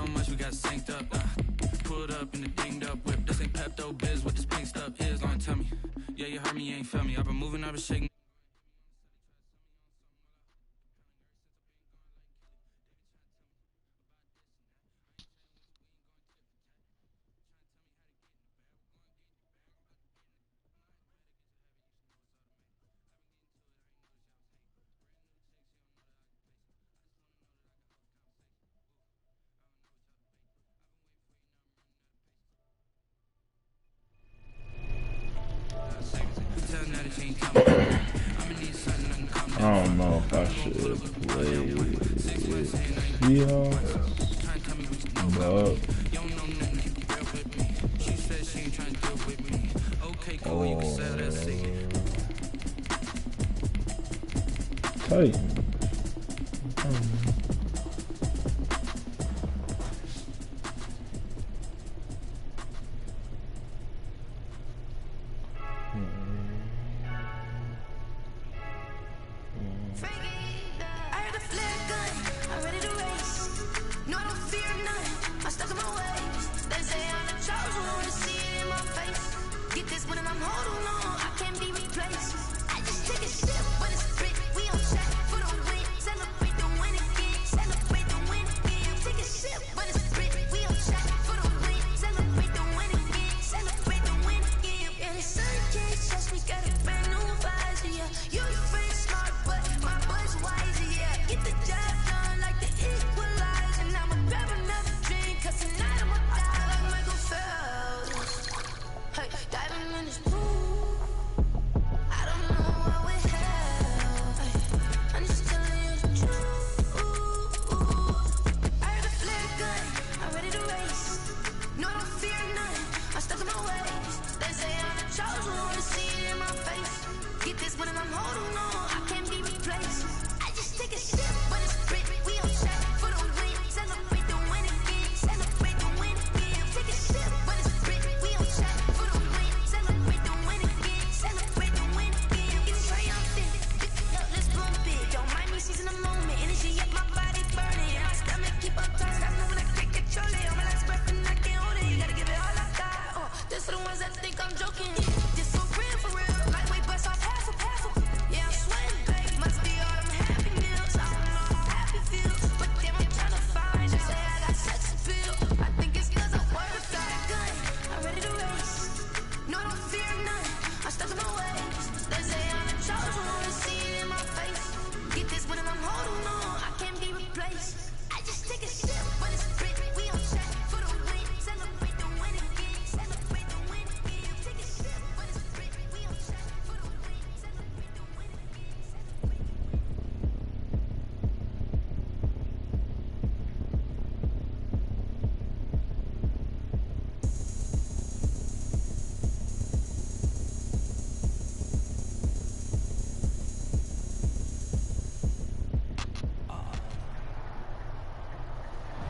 much we got synced up. Pulled up in the dinged up whip. This ain't Pepto Biz what this pink stuff is. Don't tell me. Yeah, you heard me, you ain't felt me. I've been moving, I've been shaking. I don't know if I should play Seahawks, but Titans.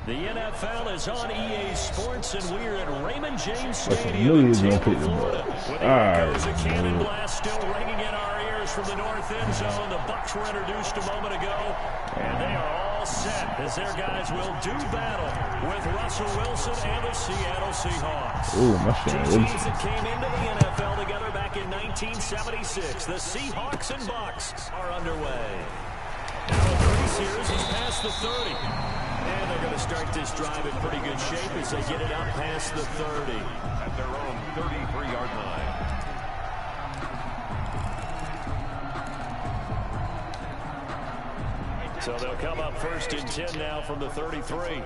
The NFL is on EA Sports, and we're at Raymond James Stadium in Tampa, Florida. With the echoes of cannon blast still ringing in our ears from the north end zone. The Bucs were introduced a moment ago, and they are all set as their guys will do battle with Russell Wilson and the Seattle Seahawks. Two teams that came into the NFL together back in 1976. The Seahawks and Bucs are underway. Now a race here as he's past the 30. And they're going to start this drive in pretty good shape as they get it out past the 30. At their own 33-yard line. So they'll come up first and 10 now from the 33.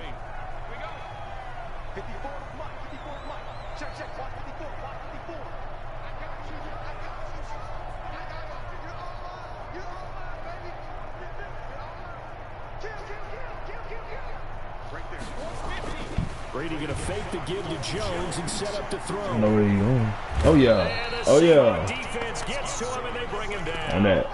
Brady going to fake the give to Jones and set up to throw. I know where he's going. Oh, yeah. Oh, yeah. Defense gets to him and they bring him down. And that.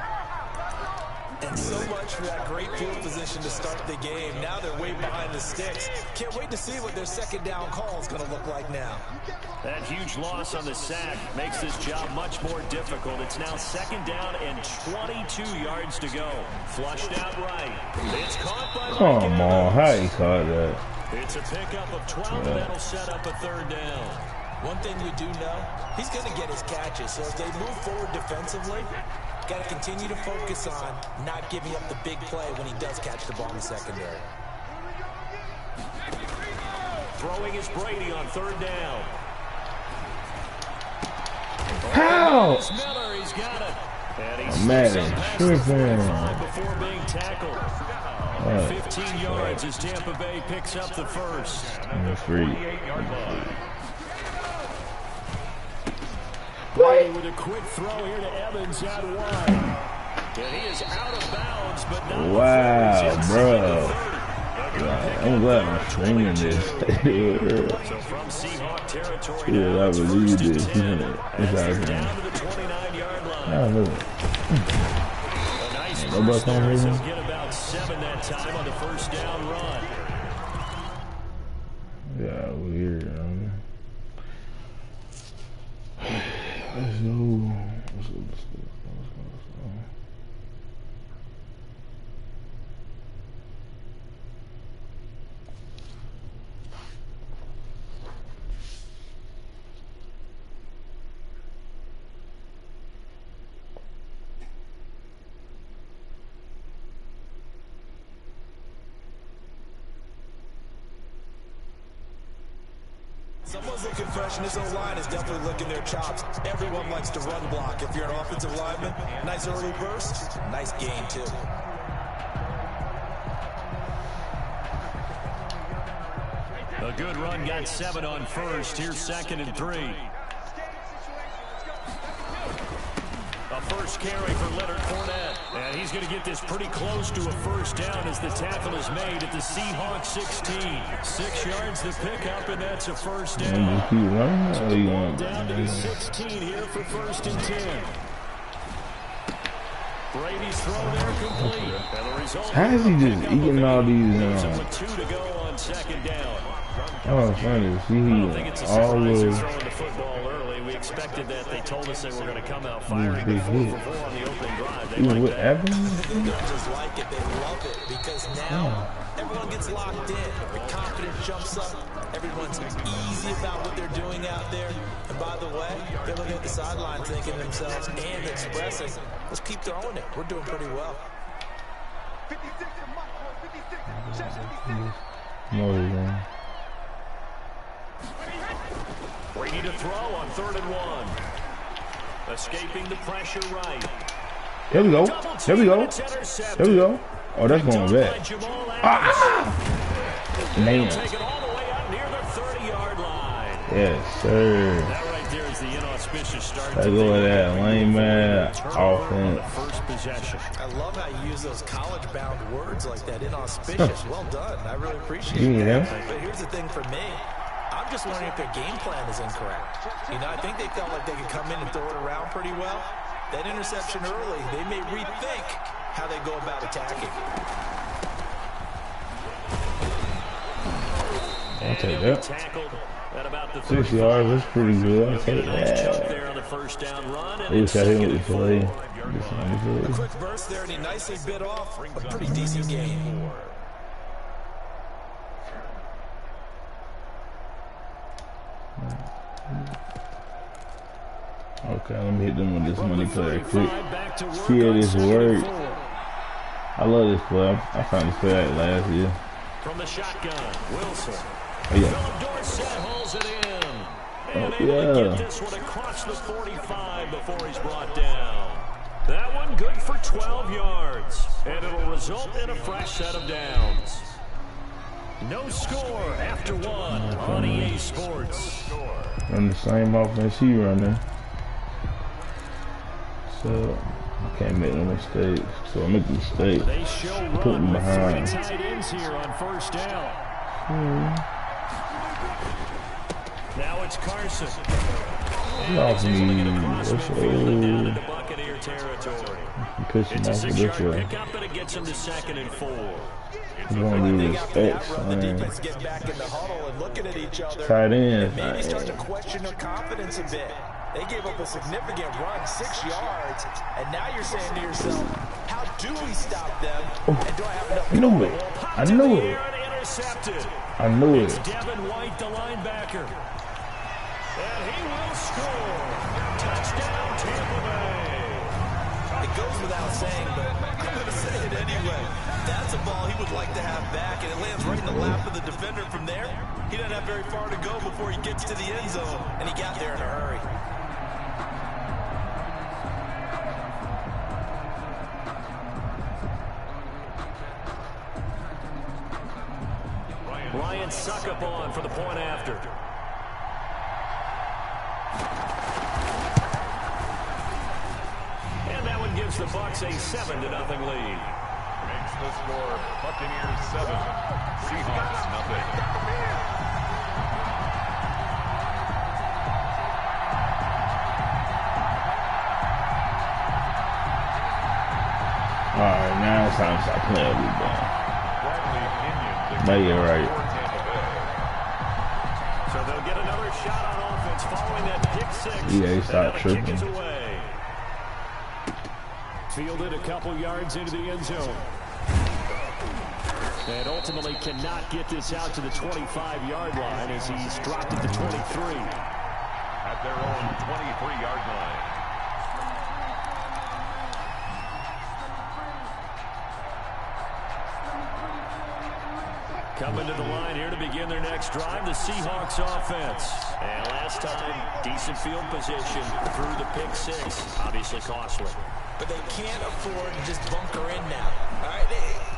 And so much for that great field position to start the game. Now they're way behind the sticks. Can't wait to see what their second down call is going to look like now. That huge loss on the sack makes this job much more difficult. It's now second down and 22 yards to go. Flushed out right. It's caught by Come on. How he caught that? It's a pickup of 12, and that'll set up a third down. One thing we do know, he's going to get his catches. So as they move forward defensively, got to continue to focus on not giving up the big play when he does catch the ball in the secondary. Throwing is Brady on third down. How? Miller, he's got it. And he's Madden tripping. Before being tackled. 15 yards as Tampa Bay picks up the first. Free. Brady with a quick throw here to Evans out wide. And he is out of bounds, but not wow, bro. I'm glad I'm streaming this. So from Seahawk territory, Yeah, I believe this. It's out down here. to the 29-yard line. I don't know. A nice Nobody first come there. here? Get about 7 that time on the first down run. Yeah, weird. Let's go. Let's go. Someone's looking fresh, and his O-line is definitely licking their chops. Everyone likes to run block. If you're an offensive lineman, nice early burst, nice gain, too. A good run got 7 on first. Here's 2nd and 3. A first carry for Leonard Fournette. And he's going to get this pretty close to a first down as the tackle is made at the Seahawks 16. 6 yards to pick up, and that's a first down. Down to the 16 here for 1st and 10. Brady's throw there complete. And the result, how is he just eating all these? with 2 to go on 2nd down. Oh, funny. See, I don't think it's a all surprise they're the. throwing the football early. We expected that. They told us they were going to come out firing with 4 for 4 on the opening drive. They Even like with that. Evans? The judges like it. They love it because now everyone gets locked in. The confidence jumps up. Everyone's easy about what they're doing out there. And by the way, they're looking at the sideline thinking to themselves and expressing, let's keep throwing it. We're doing pretty well. No, Brady to throw on 3rd and 1. Escaping the pressure right. There we go. There we go. There we go. Oh, that's going back. Ah! Man. Take it all the way out near the 30-yard line. Yes, sir. That right there is the inauspicious start. I go with that lame man offense. First possession. I love how you use those college-bound words like that, inauspicious. Well done. I really appreciate You that. know? But here's the thing for me. I'm just wondering if their game plan is incorrect. You know, I think they felt like they could come in and throw it around pretty well. That interception early, they may rethink how they go about attacking. I'll take that. Tackled at about the 6 yards, that's pretty good. I'll take nice jump that. there on the first down run. At least I hit with the play. A quick burst there, and he nicely bit off a pretty decent gain. Okay, let me hit them with this money play quick. See how this work. I love this play. I found this play out last year. From the shotgun, Wilson. Oh, yeah. Philip Dorsett hauls it in. And Oh, able to yeah. get this one across the 45 before he's brought down. That one good for 12 yards. And it'll result in a fresh set of downs. No score after 1 on EA Sports. Run the same offense he running. So I can't make no mistakes. So I make a mistake. They show Put run him with behind. 3 tight ends here on first down. Now it's Carson. Off me. Let's Down go. into Buccaneer territory. Push him It's a off of this 6-yard way. pickup, and it gets him to 2nd and 4. He's gonna do this X, The man. defense get back in the huddle and looking at each other. Tight end. Maybe start to question their confidence a bit. They gave up a significant run, 6 yards, and now you're saying to yourself, how do we stop them? And do I have enough? I knew it. I knew it. An intercepted. I knew It's it. Devin White, the linebacker. And he will score. Touchdown, Tampa Bay. It goes without saying, but I'm going to say it anyway. That's a ball he would like to have back, and it lands right in the lap of the defender from there. He doesn't have very far to go before he gets to the end zone, and he got there in a hurry. Ryan Succop for the point after. And that one gives the Bucs a 7-0 lead. Makes the score Buccaneers 7, Seahawks 0. Alright, now it's time to stop playing with them. But you're right. So they'll get another shot on offense following that pick six. Yeah, stop tripping. Kick is away. Fielded a couple yards into the end zone. And ultimately cannot get this out to the 25-yard line as he's dropped at the 23. At their own 23-yard line. Coming to the line here to begin their next drive, the Seahawks offense. And last time, decent field position through the pick six. Obviously costly. But they can't afford to just bunker in now. All right,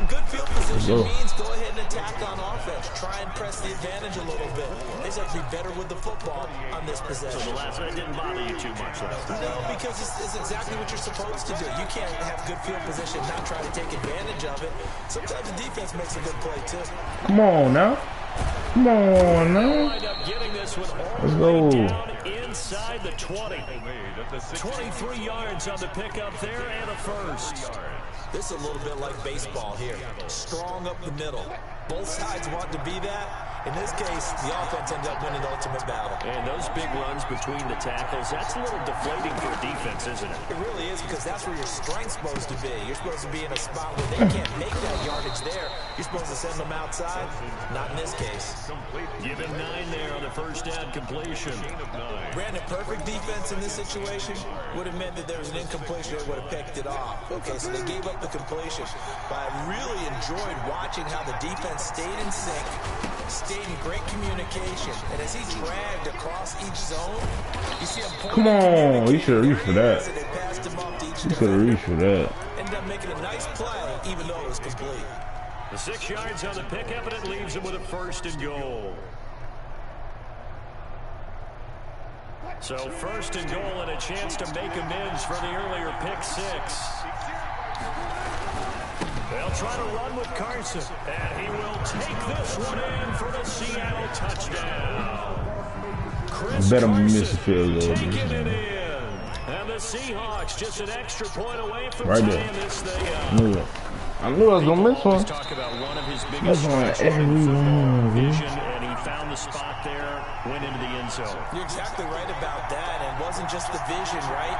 good field position means go ahead and attack on offense. Try and press the advantage a little bit. They just have to be better with the football on this possession. So the last one didn't bother you too much last time? No, because it's exactly what you're supposed to do. You can't have good field position and not try to take advantage of it. Sometimes the defense makes a good play, too. Come on now. Come on now. Let's go. Inside the 20. 23 yards on the pickup there and a first. This is a little bit like baseball here. Strong up the middle. Both sides want to be that. In this case, the offense ended up winning the ultimate battle. And those big runs between the tackles, that's a little deflating for a defense, isn't it? It really is, because that's where your strength's supposed to be. You're supposed to be in a spot where they can't make that yardage there. You're supposed to send them outside. Not in this case. Give him 9 there on the first down completion. Brandon, perfect defense in this situation would have meant that there was an incompletion that would have picked it off. Okay, so they gave up the completion. But I really enjoyed watching how the defense stayed in sync, stayed in great communication, and as he dragged across each zone, you see him Come on, you should have reached for that. They passed him up to each You could have reached for that. ended up making a nice play, even though it was complete. The 6 yards on the pickup, and it leaves him with a first and goal. So first and goal and a chance to make amends for the earlier pick six. They'll try to run with Carson, and he will take this one in for the Seattle touchdown. Chris Better Carson miss the field goal. taking it in. And the Seahawks just an extra point away from Right tying there. this thing up. I knew I was gonna miss one. Talk about one of his That's biggest one strengths every in football one. vision, and he found the spot there, went into the end zone. You're exactly right about that, and it wasn't just the vision, right?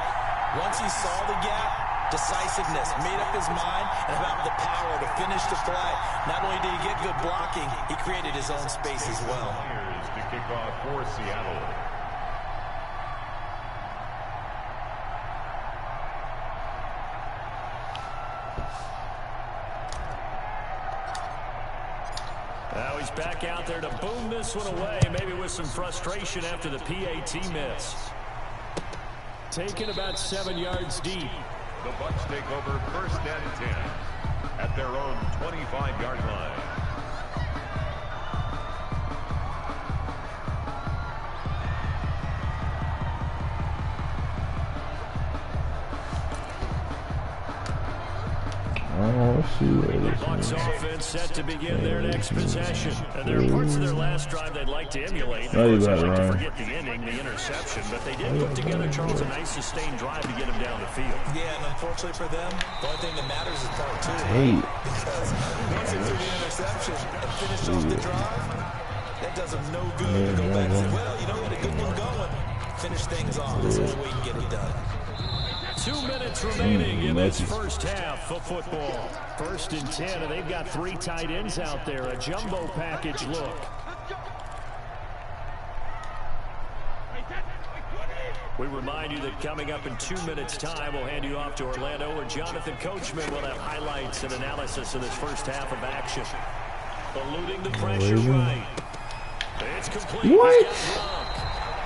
Once he saw the gap, decisiveness, made up his mind, and about the power to finish the play. Not only did he get good blocking, he created his own space as well. Here's the kickoff for Seattle. Now he's back out there to boom this one away, maybe with some frustration after the PAT miss. Taken about 7 yards deep. The Bucs take over first and 10 at their own 25-yard line. Let's see what it Bucs is. offense set to begin their next possession. And there are parts of their last drive they'd like to emulate. Of No, you course, got I'd it, like to Ryan. forget the ending, the interception, but they did put together, Charles, a nice sustained drive to get him down the field. Yeah, and unfortunately for them, the only thing that matters is part two. Hey, Because once they threw the interception and finished off the drive, that does them no good to go back and say, well, you know, we had a good one going. Finish things off. This is where we can get it done. 2 minutes remaining in this first half of football. 1st and 10, and they've got 3 tight ends out there. A jumbo package look. We remind you that coming up in 2 minutes' time, we'll hand you off to Orlando, where Jonathan Coachman will have highlights and analysis of this first half of action. Eluding the pressure right. It's complete. What?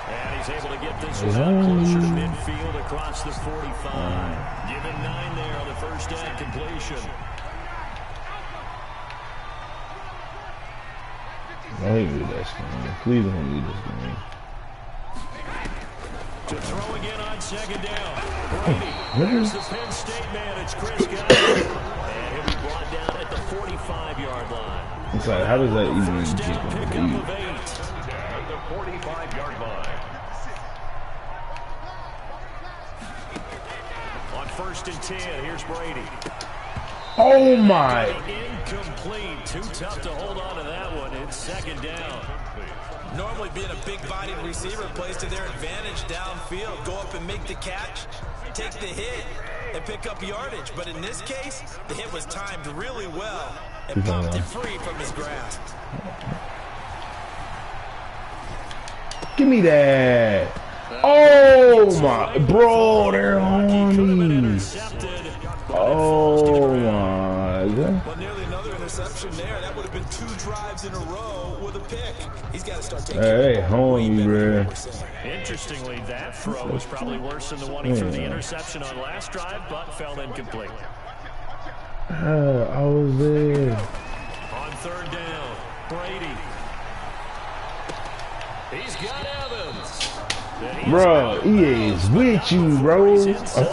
And he's able to get this one up closer to midfield across the 45. Given 9 there on the first down completion. Don't do that game. Please don't do this game. To throw again on 2nd down. Brady. There's the Penn State man. It's Chris Godwin. And he'll be brought down at the 45-yard line. It's like, how does that even First get down the pickup lead? of 8. At the 45-yard line. On 1st and 10, here's Brady. Oh my! Incomplete. Too tough to hold on to that one. It's 2nd down. Normally being a big-bodied receiver plays to their advantage downfield. Go up and make the catch, take the hit, and pick up yardage. But in this case, the hit was timed really well and popped it free from his grasp. Give me that! Oh my, bro, they're on me. Oh my God. Well, nearly another interception there. That would have been 2 drives in a row with a pick. He's got to start taking. Hey, homie, bro. Interestingly, that throw was probably worse than the one he threw the interception on last drive, but fell incomplete. I was there. On 3rd down, Brady. He's got Evans. Bro, EA is with you, bro. It's a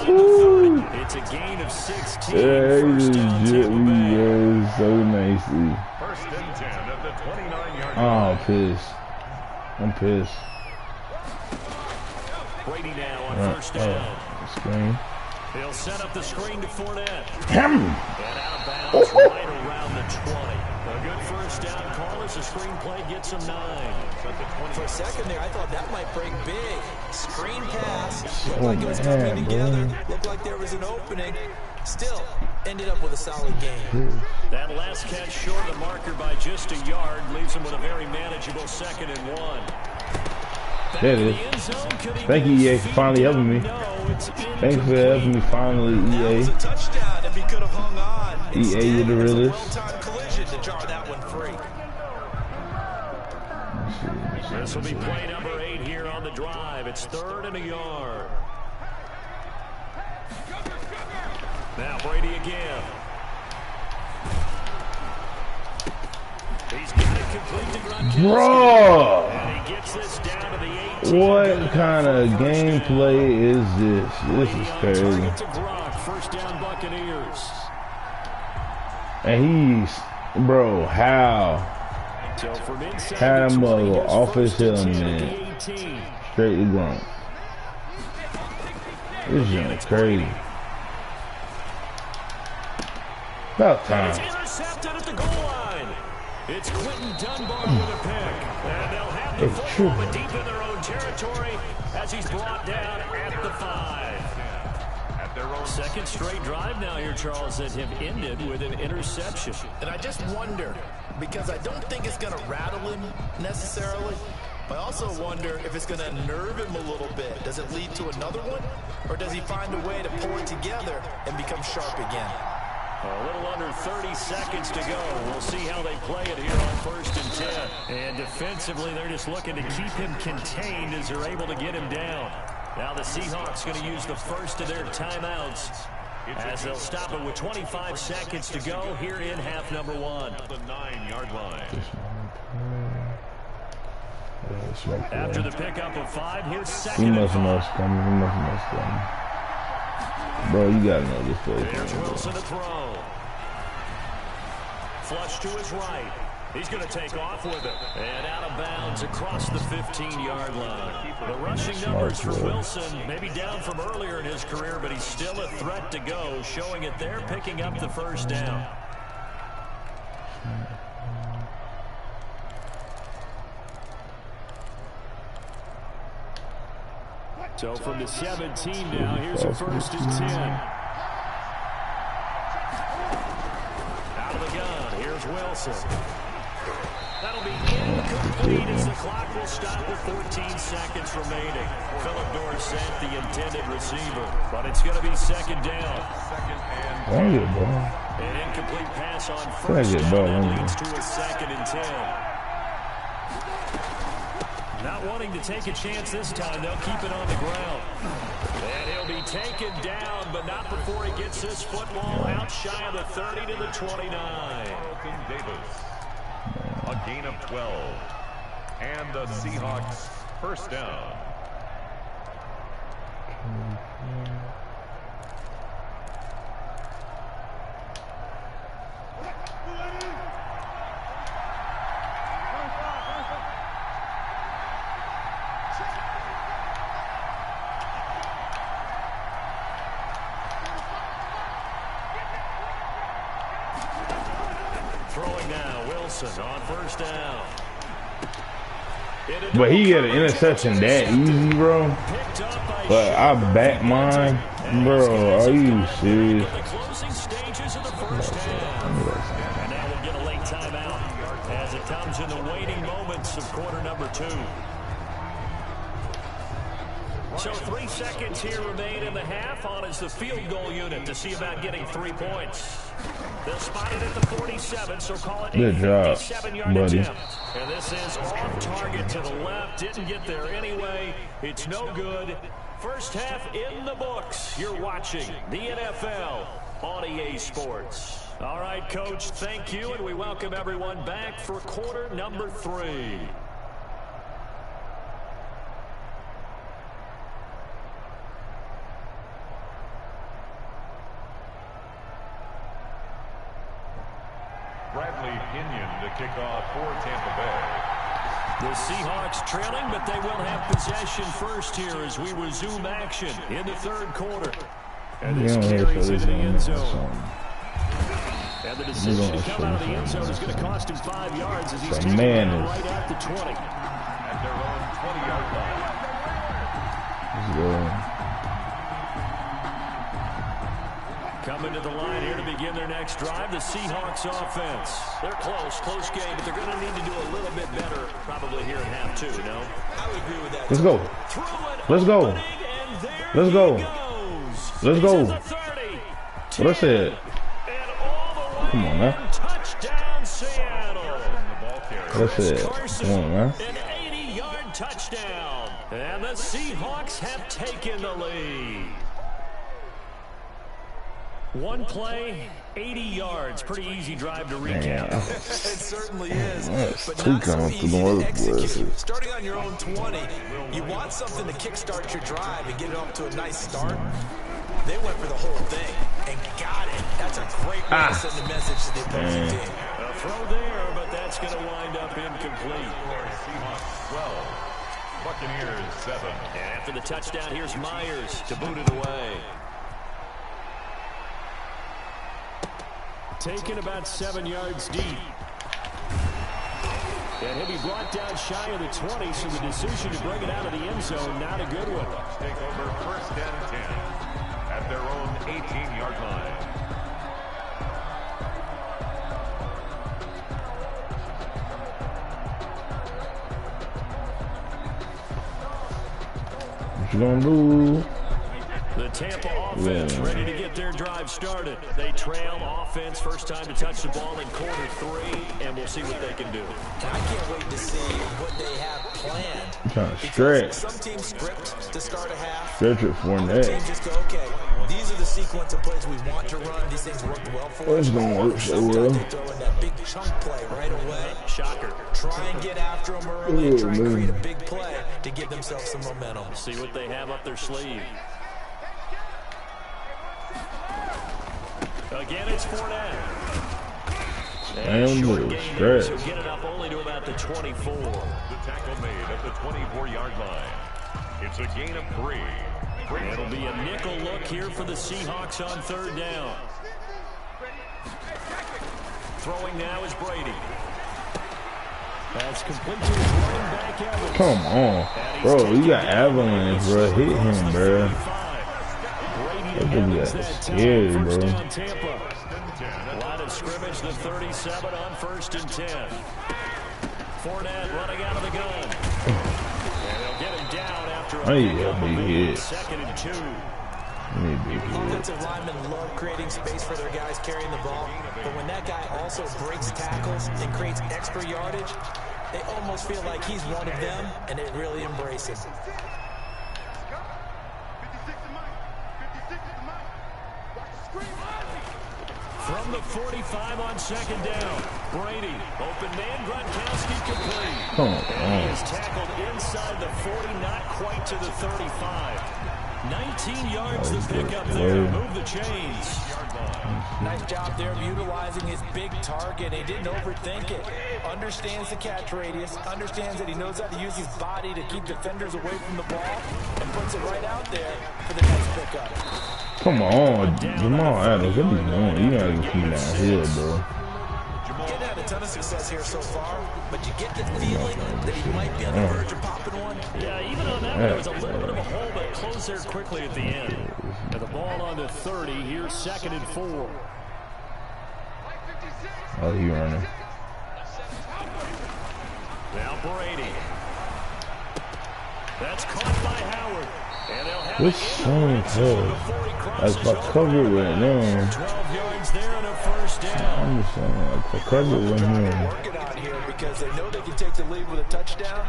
gain of 16. Yeah, he just jet me, bro. So nicely. 1st and 10 at the 29-yard line. Oh, I'm pissed. I'm pissed. Brady now on 1st down. Screen. He'll set up the screen to Fournette. Him. And out of bounds right around the 20. A good 1st down call as the screen play gets him 9. For a second there, I thought that might break big. Screen pass. Looked Oh, like it was man, coming together. bro. Looked like there was an opening. Still, ended up with a solid game. That last catch short of the marker by just a yard leaves him with a very manageable 2nd and 1. There it is. Thank you, EA, for finally helping me. Thanks for helping me finally, That EA. was a touchdown if he could have hung on. EA, you're the It was a realest. well-timed collision to jar that one free. This will be play number 8 here on the drive. It's 3rd and a yard. Now Brady again. He's got it complete to Gronkowski. Bro! And he gets this down to the 18. What kind of gameplay is this? This is crazy. Target to Gronk. 1st down Buccaneers. And he's, bro, how? So from inside Had the him 20, go here's off his 1st and helmet, 10 at man. the 18. Straight to Gronk. This is crazy. About It's time. intercepted at the goal line. It's Quentin Dunbar with a pick. And they'll have the football but deep in their own territory as he's brought down at the 5. At their own 2nd straight drive now here, Charles, that have ended with an interception. And I just wonder, because I don't think it's going to rattle him necessarily. I also wonder if it's going to nerve him a little bit. Does it lead to another one? Or does he find a way to pull it together and become sharp again? A little under 30 seconds to go. We'll see how they play it here on 1st and 10. And defensively, they're just looking to keep him contained as they're able to get him down. Now the Seahawks going to use the first of their timeouts as they'll stop it with 25 seconds to go here in half number 1. the 9-yard line. After the pickup of 5, here's He 2nd and must 5. know it's coming. He must know it's coming. Bro, you gotta know this play. There's Wilson to throw. Flush to his right. He's going to take off with it. And out of bounds across the 15-yard line. The rushing numbers for Wilson, maybe down from earlier in his career, but he's still a threat to go, showing it there, picking up the 1st down. So from the 17 now, here's a 1st and 10. Out of the gun, here's Wilson. That'll be incomplete as the clock will stop with 14 seconds remaining. Philip Dorsett, the intended receiver, but it's going to be 2nd down. An incomplete pass on 1st down that leads to a 2nd and 10. Not wanting to take a chance this time, they'll keep it on the ground. And he'll be taken down, but not before he gets his football out shy of the 30 to the 29. Davis, a gain of 12. And the Seahawks 1st down. Throwing now, Wilson on 1st down. But he got an interception that easy, bro. But I back mine, bro. Are you serious? The closing stages of the 1st half. And now we'll get a late timeout as it comes in the waiting moments of quarter number 2. So 3 seconds here remain in the half on as the field goal unit to see about getting 3 points. They'll spot it at the 47, so call it a 57-yard attempt. And this is off target to the left. Didn't get there anyway. It's no good. 1st half in the books. You're watching the NFL on EA Sports. All right, Coach, thank you, and we welcome everyone back for quarter number 3. Bradley Pinion to kick off for Tampa Bay. The Seahawks trailing, but they will have possession first here as we resume action in the 3rd quarter. And this carries into the end zone. And the decision to come out of the end zone is going to cost him 5 yards as he's taken down right at the 20. At their own 20-yard line. Coming to the line here to begin their next drive, the Seahawks offense. They're close game, but they're going to need to do a little bit better probably here in half 2, no? I would agree with that. Let's go. Let's go. Let's go. Let's go. What I said. Come on, man. Touchdown, Seattle. That's it. Come on, man. An 80-yard touchdown. And the Seahawks have taken the lead. One play, 80 yards. Pretty easy drive to recap. It certainly is. But not so easy to execute. Starting on your own 20, you want something to kickstart your drive and get it off to a nice start. They went for the whole thing and got it. That's a great way to send a message to the opposing team. A throw there, but that's going to wind up incomplete. Seahawks 12, Buccaneers 7. And after the touchdown, here's Myers to boot it away. Taken about 7 yards deep. And he'll be brought down shy of the 20, so the decision to bring it out of the end zone, not a good one. Take over 1st and 10 at their own 18-yard line. What you gonna do? The Tampa offense ready to get their drive started. They trail offense, first time to touch the ball in quarter 3, and we'll see what they can do. And I can't wait to see what they have planned. I'm trying to stretch. Some teams script to start a half. Stretch it for Other that. teams just go, okay, these are the sequence of plays we want to run. These things worked well for us. It's gonna work so well. Sometimes they throw in that big chunk play right away. Shocker. Try and get after them early and try and create a big play to give themselves some momentum. See what they have up their sleeve. Again, it's Fournette. And short gain there, so get it up only to about the 24. The tackle made at the 24-yard line. It's a gain of 3. It'll be a nickel look here for the Seahawks on 3rd down. Throwing now is Brady. That's complete to his running back Evans. Come on. Bro, you got Avalanche, bro. Hit him, bro. That dude got scary, bro. Line of scrimmage, the 37 on 1st and 10. Fournette running out of the gun. And they'll get him down after a big hit. 2nd and 2. Offensive linemen love creating space for their guys carrying the ball, but when that guy also breaks tackles and creates extra yardage, they almost feel like he's one of them, and they really embrace him. From the 45 on 2nd down, Brady, open man, Gronkowski complete. And he is tackled inside the 40, not quite to the 35. 19 yards to pick up there. Move the chains. Nice job there of utilizing his big target. He didn't overthink it. Understands the catch radius. Understands that he knows how to use his body to keep defenders away from the ball. And puts it right out there for the nice pickup. Come on, Jamal Adams. What are you doing? You gotta keep down here, bro. Didn't have a ton of success here so far, but you get the feeling that he might be on the verge of popping one. Yeah, even on that one, there was a little bit of a hole, but it closed there quickly at the end. And the ball on the 30, here's 2nd and 4. Oh, he running. Now Brady. That's caught by Howard. And they'll have What's so close? That's my cover right now. 12 yards there and a 1st down. I'm just saying, like, the cover right here. Working out here because they know they can take the lead with a touchdown.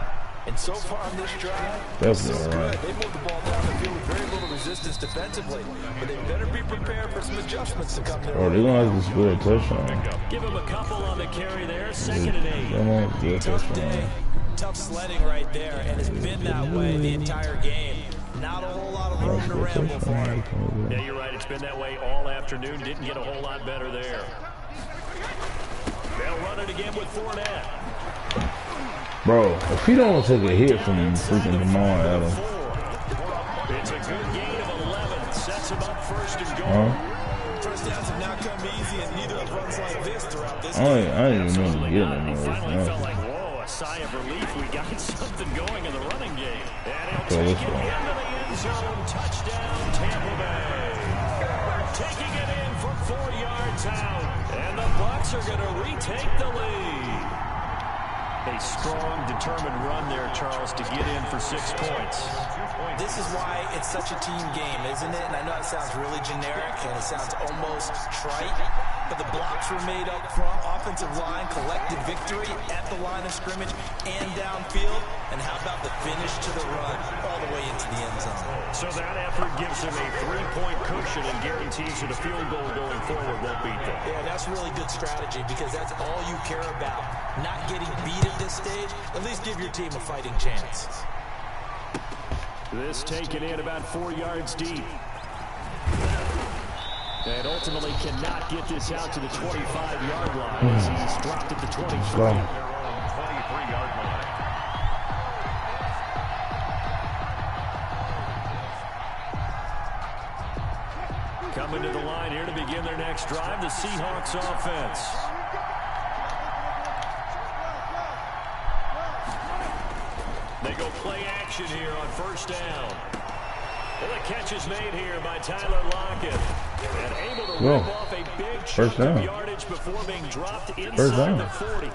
And so far on this drive, That's so all good. right. They moved the ball down the field with very little resistance defensively. But they better be prepared for some adjustments to come their Oh, way. they're gonna have to score a touchdown. Give him a couple on the carry there. 2nd and 8. They're gonna have to get a Tough touchdown. day, tough sledding right there, and it's been that way the entire game. Not a whole lot of room to ramble for him. Yeah, you're right. It's been that way all afternoon. Didn't get a whole lot better there. They'll run it again with Fournette. Bro, if he don't take a hit from freaking Jamal Adams. It's a good gain of 11. Sets him up 1st and goal. First downs have not come easy, and neither have runs like this throughout this I game. ain't even know to get him. He finally felt like, whoa, a sigh of relief. We got something going in the running game. And he'll take it into the end zone. Touchdown, Tampa Bay. Taking it in from 4 yards out. And the Bucs are going to retake the lead. A strong, determined run there, Charles, to get in for 6 points. This is why it's such a team game, isn't it? And I know it sounds really generic and it sounds almost trite, but the blocks were made up front. Offensive line collected victory at the line of scrimmage and downfield. And how about the finish to the run all the way into the end zone? So that effort gives them a 3-point cushion and guarantees that a field goal going forward won't beat them. Yeah, that's really good strategy because that's all you care about. Not getting beat at this stage, at least give your team a fighting chance. This taken in about 4 yards deep. And ultimately cannot get this out to the 25-yard line as he's dropped at the 23. 23-yard line. Coming to the line here to begin their next drive, the Seahawks offense. They go play action here on 1st down. Well, the catch is made here by Tyler Lockett. And able to rip off a big chunk of yardage before being dropped inside the 40.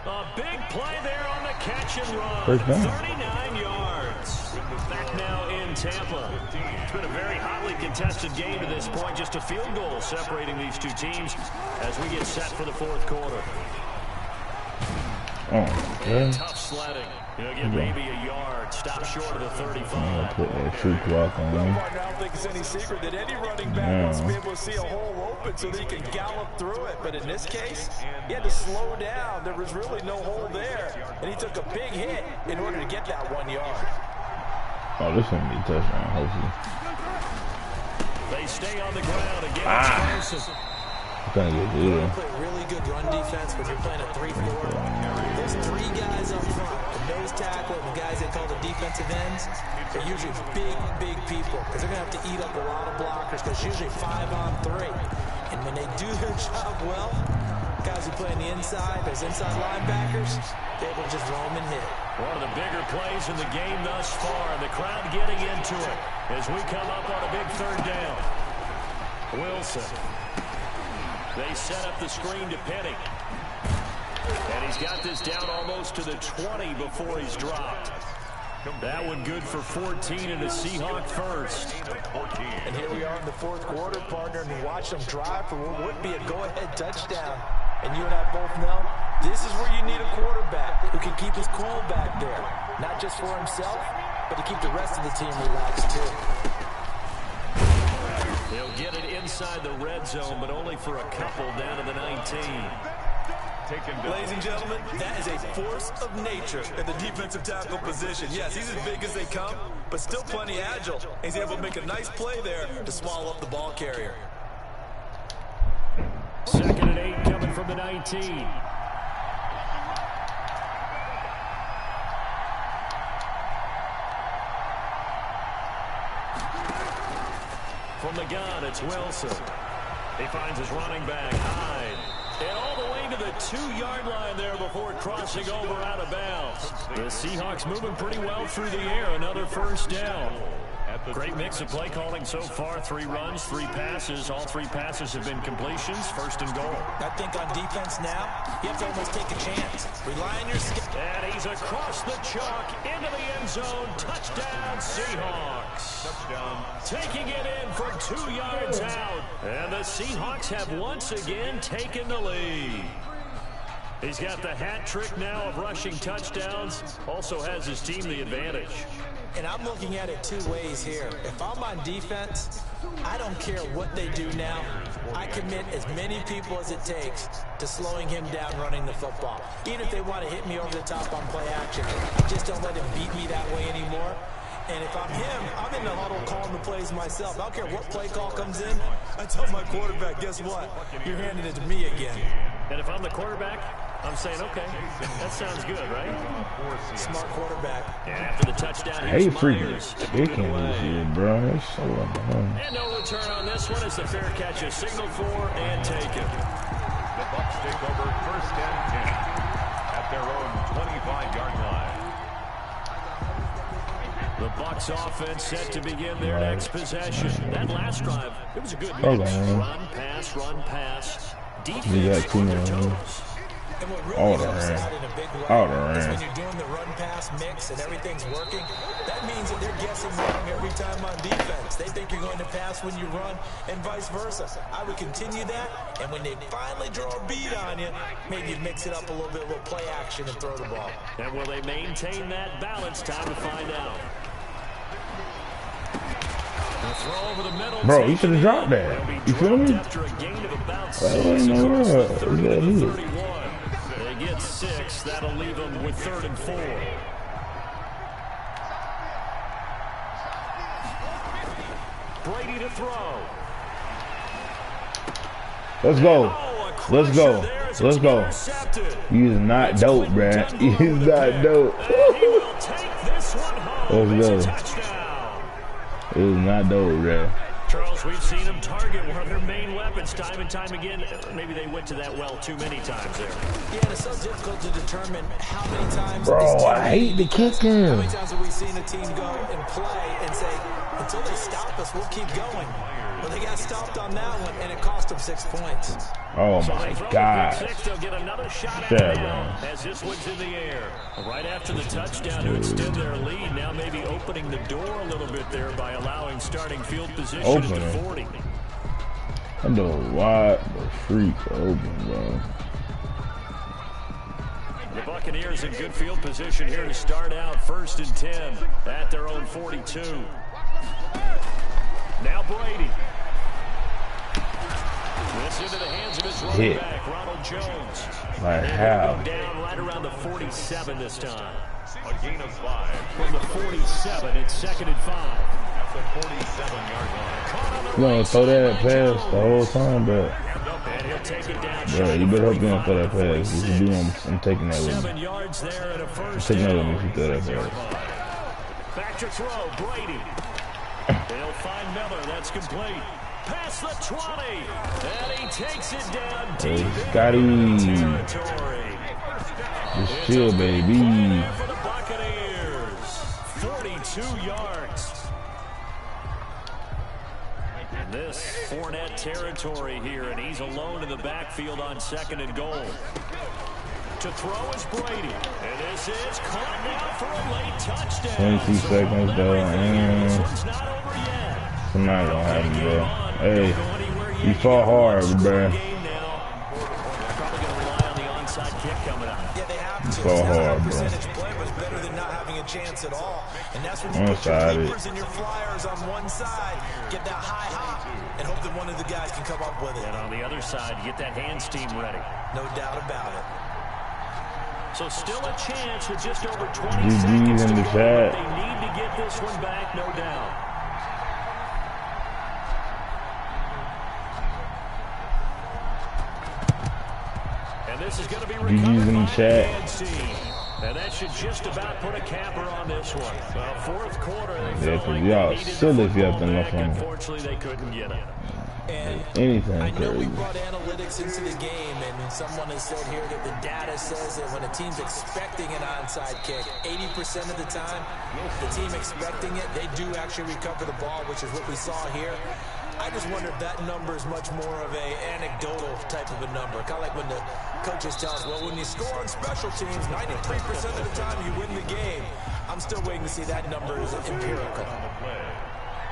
A big play there on the catch and run. 39 yards. Back now in Tampa. It's been a very hotly contested game to this point. Just a field goal separating these two teams as we get set for the 4th quarter. And tough sledding. He'll get maybe a yard. Stop short of the 35. Put that true clock on him. I don't think it's any secret that any running back wants to be able to see a hole open so that he can gallop through it. But in this case, he had to slow down. There was really no hole there. And he took a big hit in order to get that 1 yard. Oh, this gonna be a touchdown, hopefully. They stay on the ground again. Gonna get good. Play really good run defense when you're playing a 3-4. There's 3 guys up front. The nose tackle and the guys they call the defensive ends. They're usually big people because they're going to have to eat up a lot of blockers because usually 5 on 3. And when they do their job well, Guys who play on the inside, those inside linebackers, they're able to just roam and hit. One of the bigger plays in the game thus far. The crowd getting into it as we come up on a big third down. Wilson. They set up the screen to Penny. And he's got this down almost to the 20 before he's dropped. That one good for 14 and a Seahawk first. And here we are in the fourth quarter, partner, and watch them drive for what would be a go-ahead touchdown. And you and I both know this is where you need a quarterback who can keep his cool back there. Not just for himself, but to keep the rest of the team relaxed too. He'll get it inside the red zone, but only for a couple down to the 19. Ladies and gentlemen, that is a force of nature at the defensive tackle position. Yes, he's as big as they come, but still plenty agile. He's able to make a nice play there to swallow up the ball carrier. 2nd and 8 coming from the 19. From the gun, it's Wilson. He finds his running back, Hyde. And all the way to the 2-yard line there before crossing over out of bounds. The Seahawks moving pretty well through the air. Another first down. Great mix of play calling so far. 3 runs, 3 passes. All 3 passes have been completions. 1st and goal. I think on defense now, you have to almost take a chance. Rely on your skill. And he's across the chalk into the end zone. Touchdown, Seahawks. Touchdown. Taking it in from 2 yards out. And the Seahawks have once again taken the lead. He's got the hat trick now of rushing touchdowns. Also has his team the advantage. And I'm looking at it 2 ways here. If I'm on defense, I don't care what they do now. I commit as many people as it takes to slowing him down running the football. Even if they want to hit me over the top on play action, just don't let him beat me that way anymore. And if I'm him, I'm in the huddle calling the plays myself. I don't care what play call comes in. I tell my quarterback, guess what? You're handing it to me again. And if I'm the quarterback, I'm saying, okay, that sounds good, right? Smart quarterback. And after the touchdown, Hey, here's freaking Myers. chicken this year, bro. That's so annoying. And no return on this one as the fair catch is signaled for and taken. The Bucs take over 1st and 10 at their own 25-yard line. The Bucs offense set to begin their next possession. That last drive, it was a good mix. Okay. Run, pass. Defense got on their 2 toes. And what All really the helps ran. out in a big way All the is ran. when you're doing the run-pass mix and everything's working, that means that they're guessing wrong every time on defense. They think you're going to pass when you run and vice versa. I would continue that, and when they finally draw a beat on you, maybe you mix it up a little bit with play action and throw the ball. And will they maintain that balance? Time to find out. Throw over the middle. Bro, you should have dropped that. You feel me? After a gain of about 6 Well, ain't no across the rub. 30 Yeah, to he- 31. They get 6. That'll leave them with 3rd and 4. Brady to throw. Let's go. Oh, a Let's go. crusher there as Let's it's go. intercepted. He's not dope, bruh. He's not dope. And he will take this one home. Let's It's a go. touchdown. It was not dope, bruh. Charles, we've seen them target one of their main weapons time and time again. Maybe they went to that well too many times there. Yeah, and it's so difficult to determine how many times Bro, this team I hate the How kicking. many times have we seen a team go and play and say, until they stop us, we'll keep going? Well, they got stopped on that one, and it cost them 6 points. Oh So my they throw God. the pick 6, they'll get another shot at Yeah, it man. now as this one's in the air. Right after the touchdown to extend their lead, now maybe opening the door a little bit there by allowing starting field position at the Opening. 40. I know wide the freak open, bro. The Buccaneers in good field position here to start out 1st and 10 at their own 42. Now Brady. This into the hands of his running Hit. back, Ronald Jones. Like And how? he'll go down right around the 47 this time. A gain of 5 From the 47, it's 2nd and 5. at the 47-yard line. You gonna throw that pass the whole time, bro. And he'll take it down. Bro, you better hope you don't throw that pass. If you do, I'm taking that with me. 7 yards there and a first Take that with down. me if you throw that pass. Back to throw, Brady. They'll find Miller. That's complete. Past the 20. And he takes it down deep Scotty. into territory. Just chill, baby. For the Buccaneers. 42 yards. And this Fournette territory here, and he's alone in the backfield on 2nd and goal. To throw is Brady. And this is caught now for a late touchdown. 22 seconds, though. This one's not over yet. It's not gonna happen, bro. Hey, you fought hard, bro. So hard, bro. Better than not having a chance at all. And that's when you put One-sided. your keepers and your flyers on one side, get that high hop, and hope that one of the guys can come up with it. And on the other side, get that hands team ready. No doubt about it. So still a chance with just over 20 GG's seconds to in the go. chat. They need to get this one back, no doubt. And this is going to be recovered in the by chat. the hands team. And that should just about put a capper on this one. Well, fourth quarter, they felt like y'all they needed silly the if you have to football know back. from- Unfortunately, they couldn't get it. And Anything I know we crazy. brought analytics into the game, and someone has said here that the data says that when a team's expecting an onside kick, 80% of the time, the team expecting it, they do actually recover the ball, which is what we saw here. I just wonder if that number is much more of a anecdotal type of a number. Kind of like when the coaches tell us, well, when you score on special teams, 93% of the time you win the game. I'm still waiting to see that number is empirical.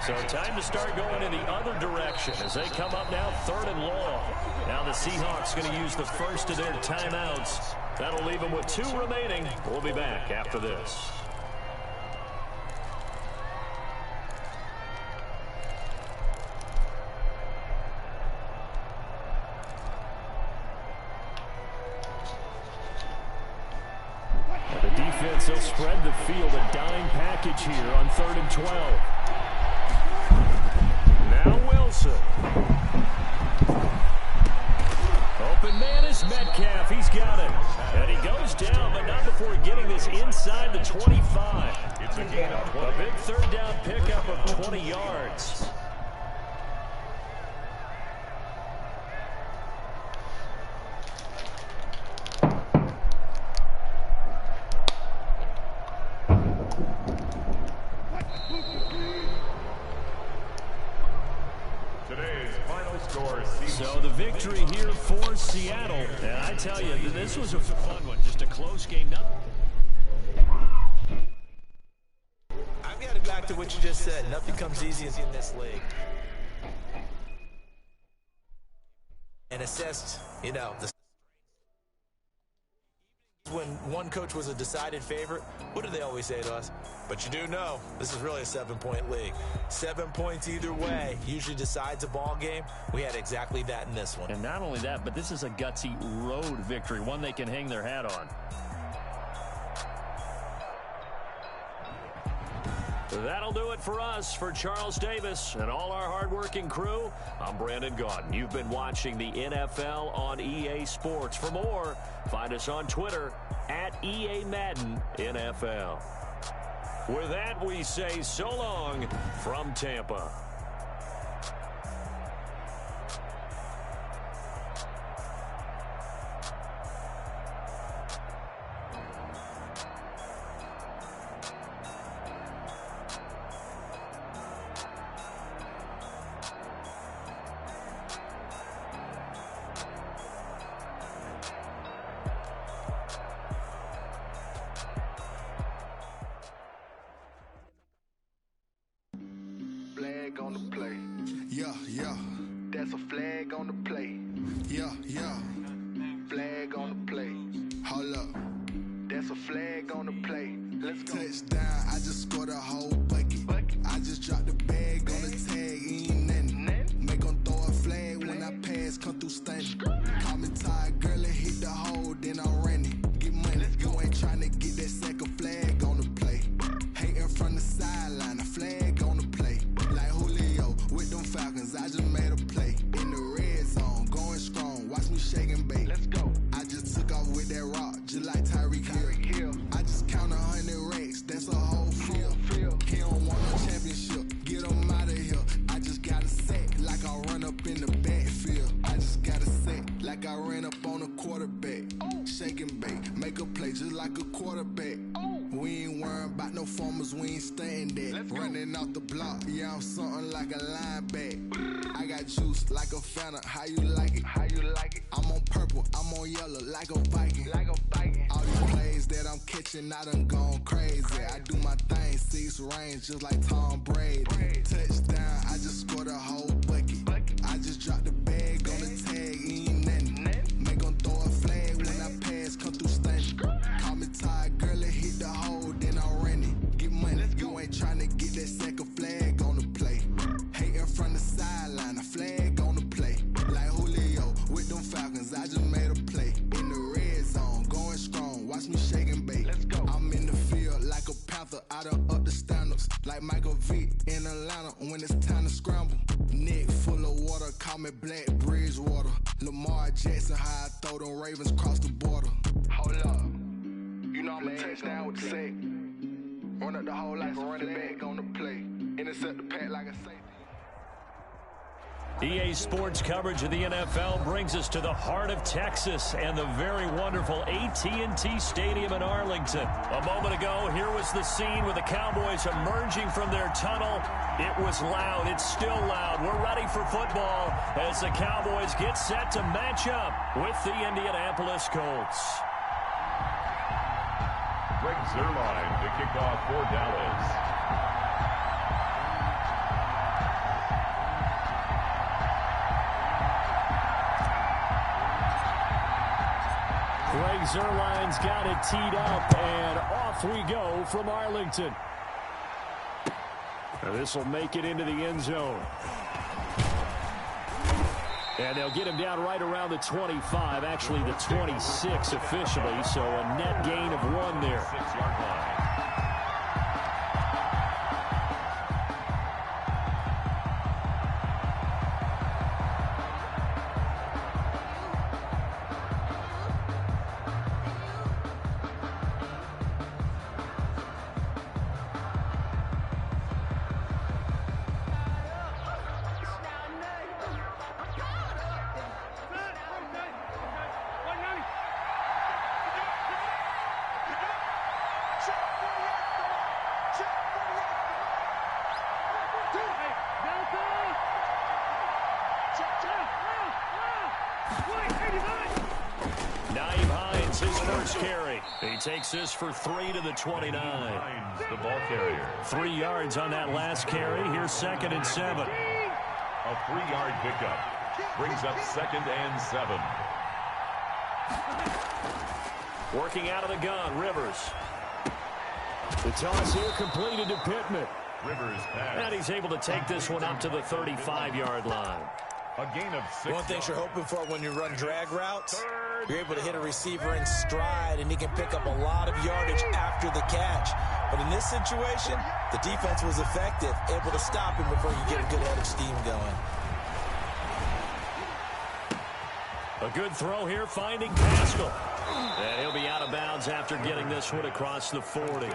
So time to start going in the other direction as they come up now 3rd and long. Now the Seahawks going to use the first of their timeouts. That'll leave them with 2 remaining. We'll be back after this. The defense, they'll spread the field, a dime package here on 3rd and 12. Now Wilson. Open man is Metcalf. He's got it. And he goes down, but not before getting this inside the 25. It's a gain of 12. A big 3rd down pickup of 20 yards. Today's final score, So the victory here for Seattle. And I tell you, this was a fun one. Just a close game. I've got it back to what you just said. Nothing comes easy in this league. And assessed, you know, when one coach was a decided favorite, what do they always say to us? But you do know, this is really a 7-point league. 7 points either way usually decides a ball game. We had exactly that in this one. And not only that, but this is a gutsy road victory, one they can hang their hat on. That'll do it for us. For Charles Davis and all our hardworking crew, I'm Brandon Gaudin. You've been watching the NFL on EA Sports. For more, find us on Twitter at EA Madden NFL. With that, we say so long from Tampa. On the play. Yeah, yeah. That's a flag on the play. Yeah, yeah. Flag on the play. Hold up. That's a flag on the play. Let's go. Touchdown. I just scored a whole bucket. I just dropped the bag on the tag. Ain't nothing. Make them throw a flag when I pass. Come through stunning. Call me tired, girl, and hit the hole. Then I'm running. Get money. You ain't trying to get that second flag on the play. Hating from the sideline. A flag on the play. Like Julio with them Falcons, I just made a play. In the red zone, going strong, watch me shake and bake. Let's go. I just took off with that rock, just like Tyreek Hill. I just count 100 racks, that's a whole field. about no formers, we ain't staying there. Running off the block, yeah, I'm something like a linebacker. I got juice like a Fanta, how you like it? How you like it? I'm on purple, I'm on yellow, like a Viking. Like a Viking. All these plays that I'm catching, I done gone crazy. I do my thing, 6 range, just like Tom Brady. Touchdown, I just scored a whole bucket. I just dropped the bag on the tag, ain't nothing. Make 'em throw a flag when I pass, come through stunning. Call me tired, girl, it hit the hole, then I ran it. Get money, you ain't tryna get that second flag on the play. Hating from the sideline, a flag on the play. Like Julio with them Falcons, I just made a play. In the red zone, going strong, watch me shake and bake. I'm in the field like a panther, I done up the standards. Like Michael Vick in Atlanta when it's time to scramble. Neck full of water, call me Black Bridgewater. Lamar Jackson, how I throw them Ravens cross the border. Hold up, you know I'm a touchdown with the sack. Run up the hole like a running back on the play. Intercept the pack like a safety. EA Sports coverage of the NFL brings us to the heart of Texas and the very wonderful AT&T Stadium in Arlington. A moment ago, here was the scene with the Cowboys emerging from their tunnel. It was loud. It's still loud. We're ready for football as the Cowboys get set to match up with the Indianapolis Colts. Greg Zuerlein to kick off for Dallas. Greg Zuerlein's got it teed up, and off we go from Arlington. This will make it into the end zone. And they'll get him down right around the 25, actually the 26 officially, so a net gain of 1 there. 6-yard line. He takes this for 3 to the 29. The ball carrier. 3 yards on that last carry. Here's 2nd and 7. A 3-yard pickup brings up 2nd and 7. Working out of the gun, Rivers. The toss here completed to Pittman. Rivers pass. And he's able to take this one up to the 35-yard line. A gain of 6. One thing you're hoping for when you run drag routes, you're able to hit a receiver in stride, and he can pick up a lot of yardage after the catch. But in this situation, the defense was effective, able to stop him before you get a good head of steam going. A good throw here, finding Pascal. And he'll be out of bounds after getting this one across the 40.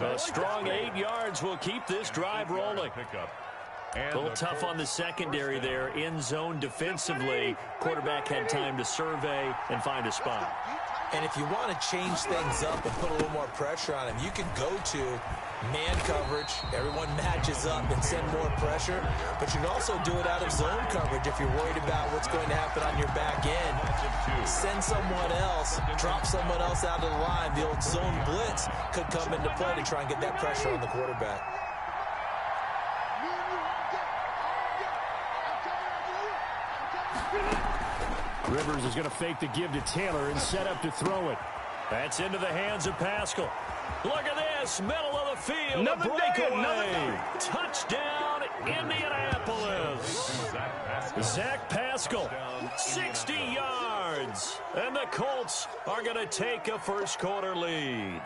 A strong 8 yards will keep this drive rolling. A little tough on the secondary there, in zone defensively. Quarterback had time to survey and find a spot. And if you want to change things up and put a little more pressure on him, you can go to man coverage. Everyone matches up and send more pressure. But you can also do it out of zone coverage if you're worried about what's going to happen on your back end. Send someone else, drop someone else out of the line. The old zone blitz could come into play to try and get that pressure on the quarterback. Rivers is going to fake the give to Taylor and set up to throw it. That's into the hands of Pascal. Look at this, middle of the field, another breakaway. Touchdown, Indianapolis. Zach Pascal, 60 yards. And the Colts are going to take a first-quarter lead.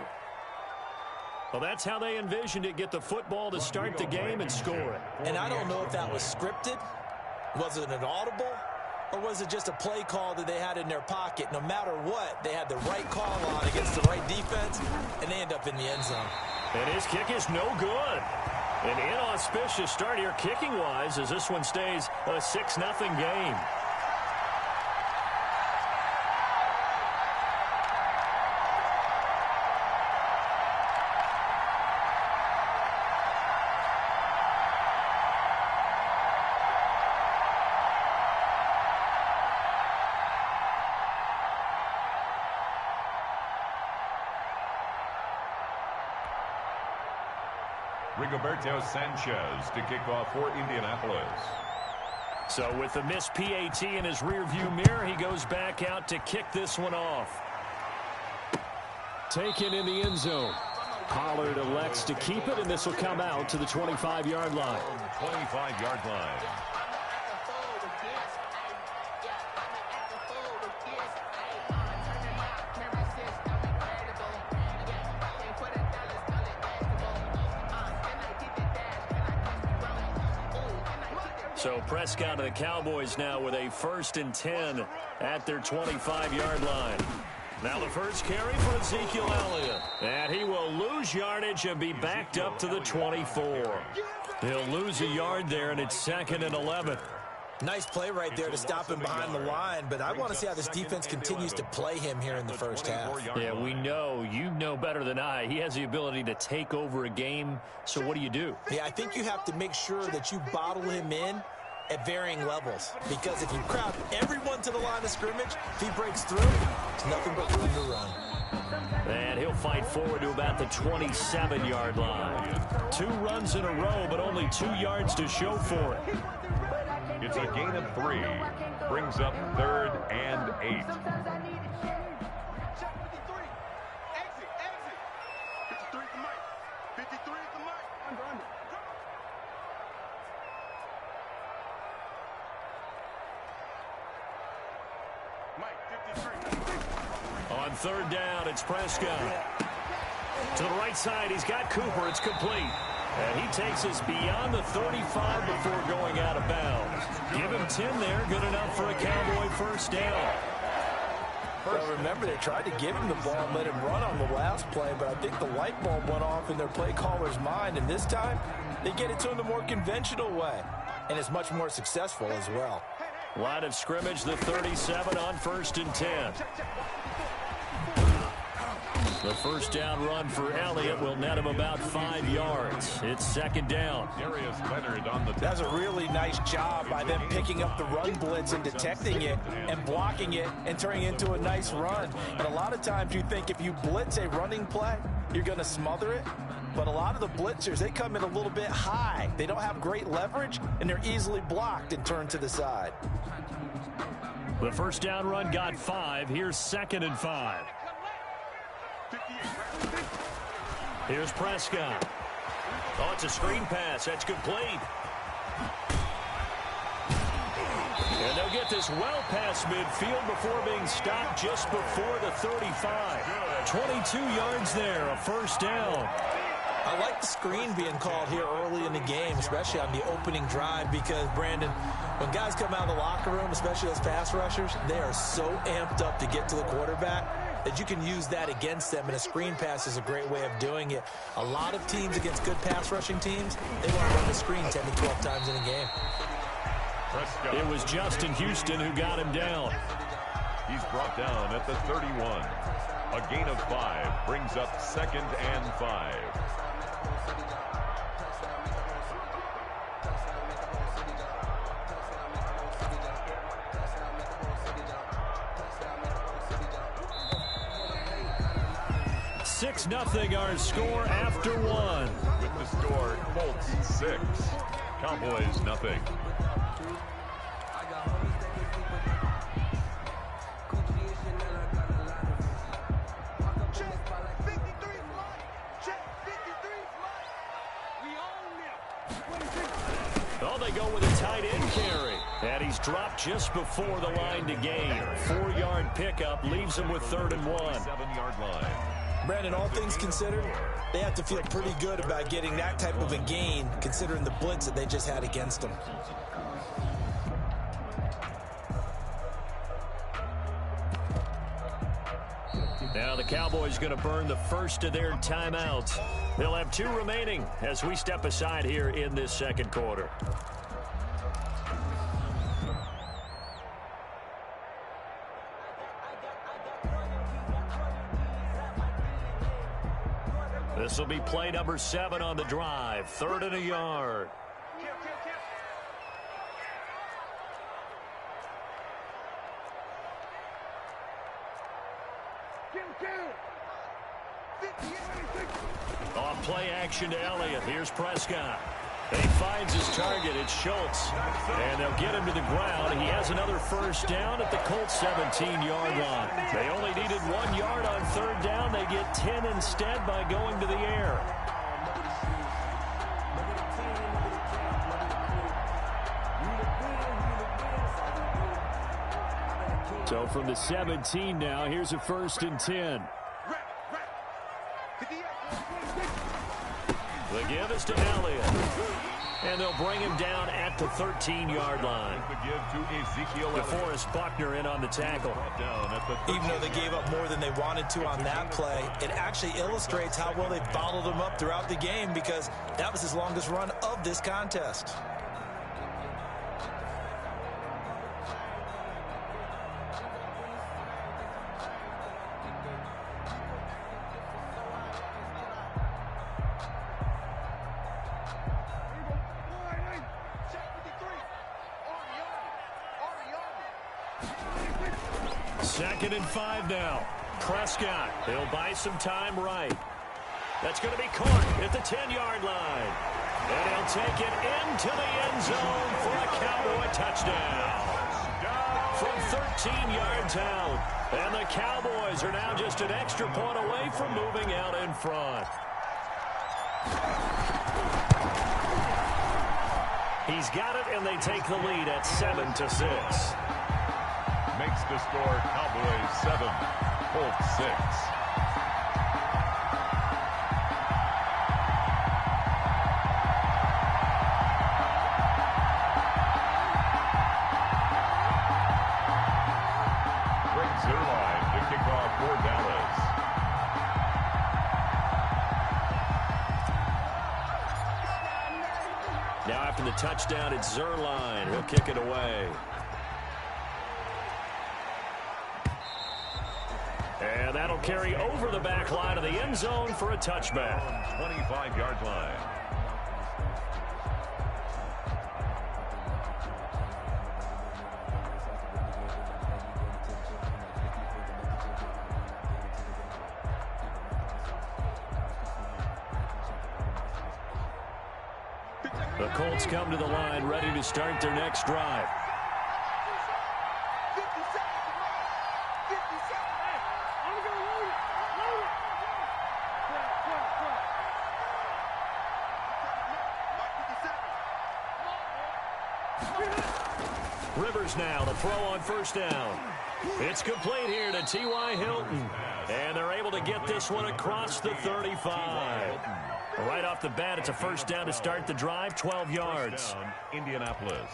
Well, that's how they envisioned it, get the football to start the game and score it. And I don't know if that was scripted. Was it an audible? Or was it just a play call that they had in their pocket? No matter what, they had the right call on against the right defense, and they end up in the end zone. And his kick is no good. An inauspicious start here kicking-wise as this one stays a 6-0 game. Rigoberto Sanchez to kick off for Indianapolis. So with the missed PAT in his rearview mirror, he goes back out to kick this one off. Taken in the end zone. Pollard elects to keep it, and this will come out to the 25-yard line. 25-yard line. So Prescott and the Cowboys now with a 1st and 10 at their 25-yard line. Now the first carry for Ezekiel Elliott. And he will lose yardage and be backed up to the 24. He'll lose a yard there, and it's 2nd and 11. Nice play right there to stop him behind the line, but I want to see how this defense continues to play him here in the first half. Yeah, we know. You know better than I. He has the ability to take over a game, so what do? Yeah, I think you have to make sure that you bottle him in at varying levels, because if you crowd everyone to the line of scrimmage, if he breaks through, it's nothing but room to run. And he'll fight forward to about the 27-yard line. 2 runs in a row, but only 2 yards to show for it. It's a gain of 3. Brings up 3rd and 8. On 3rd down, it's Prescott. To the right side, he's got Cooper. It's complete. And he takes us beyond the 35 before going out of bounds. Give him 10 there. Good enough for a Cowboy first down. Well, remember, they tried to give him the ball and let him run on the last play, but I think the light bulb went off in their play caller's mind, and this time they get it to him the more conventional way, and it's much more successful as well. Line of scrimmage, the 37 on 1st and 10. The first down run for Elliott will net him about 5 yards. It's 2nd down. Darius Leonard on the... That's a really nice job by them picking up the run blitz and detecting it and blocking it and turning it into a nice run. And a lot of times you think if you blitz a running play, you're going to smother it. But a lot of the blitzers, they come in a little bit high. They don't have great leverage, and they're easily blocked and turned to the side. The first down run got 5. Here's 2nd and 5. Here's Prescott. Oh, it's a screen pass. That's complete. And they'll get this well past midfield before being stopped just before the 35. 22 yards there, a first down. I like the screen being called here early in the game, especially on the opening drive, because, Brandon, when guys come out of the locker room, especially those pass rushers, they are so amped up to get to the quarterback that you can use that against them, and a screen pass is a great way of doing it. A lot of teams against good pass rushing teams, they want to run the screen 10 to 12 times in a game. It was Justin Houston who got him down. He's brought down at the 31. A gain of 5 brings up 2nd and 5. Six nothing our score after 1. With the score, Colts 6, Cowboys nothing. Oh, they go with a tight end carry. And he's dropped just before the line to gain. 4-yard pickup leaves him with 3rd and 1. 7-yard line. Brandon, all things considered, they have to feel pretty good about getting that type of a gain, considering the blitz that they just had against them. Now the Cowboys going to burn the first of their timeouts. They'll have 2 remaining as we step aside here in this second quarter. This will be play number 7 on the drive. 3rd and a yard. Off play action to Elliott. Here's Prescott. He finds his target. It's Schultz. And they'll get him to the ground. He has another first down at the Colts 17-yard line. They only needed 1 yard on third down. They get 10 instead by going to the air. So from the 17 now, here's a 1st and 10. The give is to Elliott. And they'll bring him down at the 13-yard line. DeForest Buckner in on the tackle. Even though they gave up more than they wanted to on that play, it actually illustrates how well they bottled him up throughout the game, because that was his longest run of this contest. Second and 5 now. Prescott, he'll buy some time right. That's going to be caught at the 10-yard line. And he'll take it into the end zone for a Cowboy touchdown. From 13 yards out. And the Cowboys are now just an extra point away from moving out in front. He's got it, and they take the lead at 7-6. Makes the score Cowboys 7, Colts 6. Greg Zuerlein to kick off for Dallas. Now after the touchdown, it's Zuerlein. He'll kick it away. And that'll carry over the back line of the end zone for a touchback. 25-yard line. The Colts come to the line, ready to start their next drive. Rivers now, the throw on first down. It's complete here to T.Y. Hilton. And they're able to get this one across the 35. Right off the bat, it's a first down to start the drive, 12 yards. Down, Indianapolis.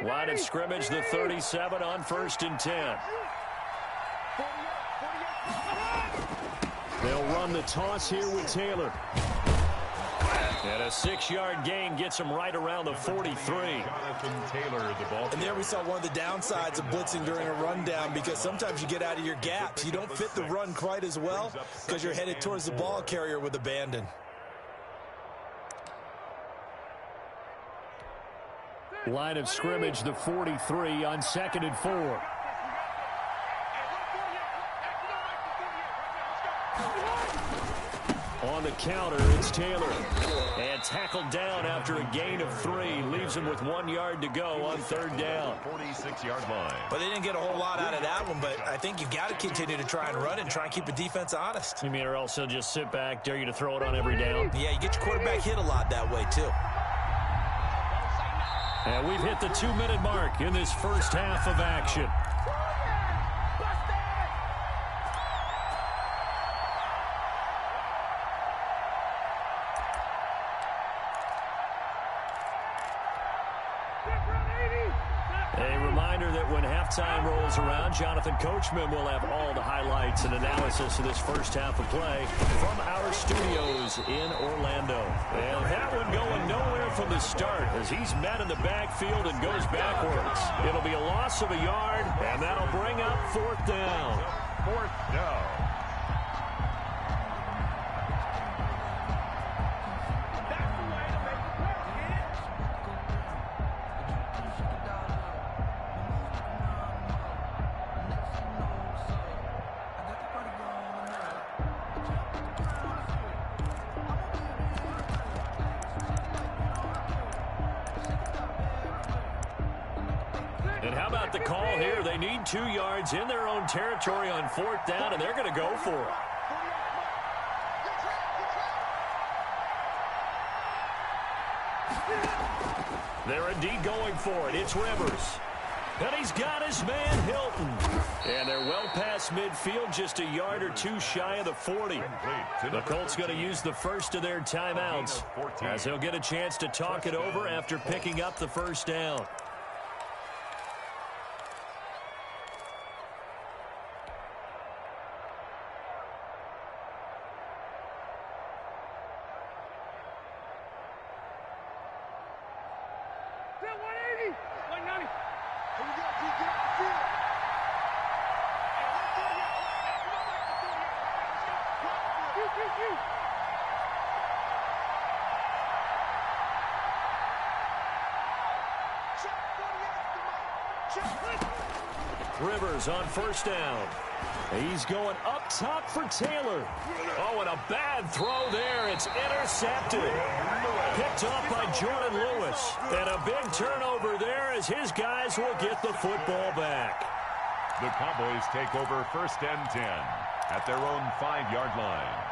Line of scrimmage, the 37 on 1st and 10. They'll run the toss here with Taylor. And a 6-yard gain gets him right around the 43. Jonathan Taylor, the ball. And there we saw one of the downsides of blitzing during a rundown, because sometimes you get out of your gaps. You don't fit the run quite as well because you're headed towards the ball carrier with abandon. Line of scrimmage, the 43 on 2nd and 4. On the counter, it's Taylor. And tackled down after a gain of 3. Leaves him with 1 yard to go on 3rd down. 46-yard line. But they didn't get a whole lot out of that one, but I think you've got to continue to try and run and try and keep the defense honest. You mean, or else they'll just sit back, dare you to throw it on every down? Yeah, you get your quarterback hit a lot that way, too. And we've hit the 2-minute mark in this first half of action. A reminder that when halftime rolls around, Jonathan Coachman will have all the highlights and analysis of this first half of play from our studios in Orlando. And that one going nowhere from the start as he's met in the backfield and goes backwards. It'll be a loss of a yard, and that'll bring up 4th down. 4th down. How about the call here? They need 2 yards in their own territory on 4th down, and they're going to go for it. They're indeed going for it. It's Rivers. And he's got his man, Hilton. And they're well past midfield, just a yard or 2 shy of the 40. The Colts going to use the first of their timeouts, as they'll get a chance to talk it over after picking up the first down. Rivers on first down. He's going up top for Taylor. Oh, and a bad throw there. It's intercepted. Picked off by Jordan Lewis. And a big turnover there as his guys will get the football back. The Cowboys take over 1st and 10 at their own 5-yard line.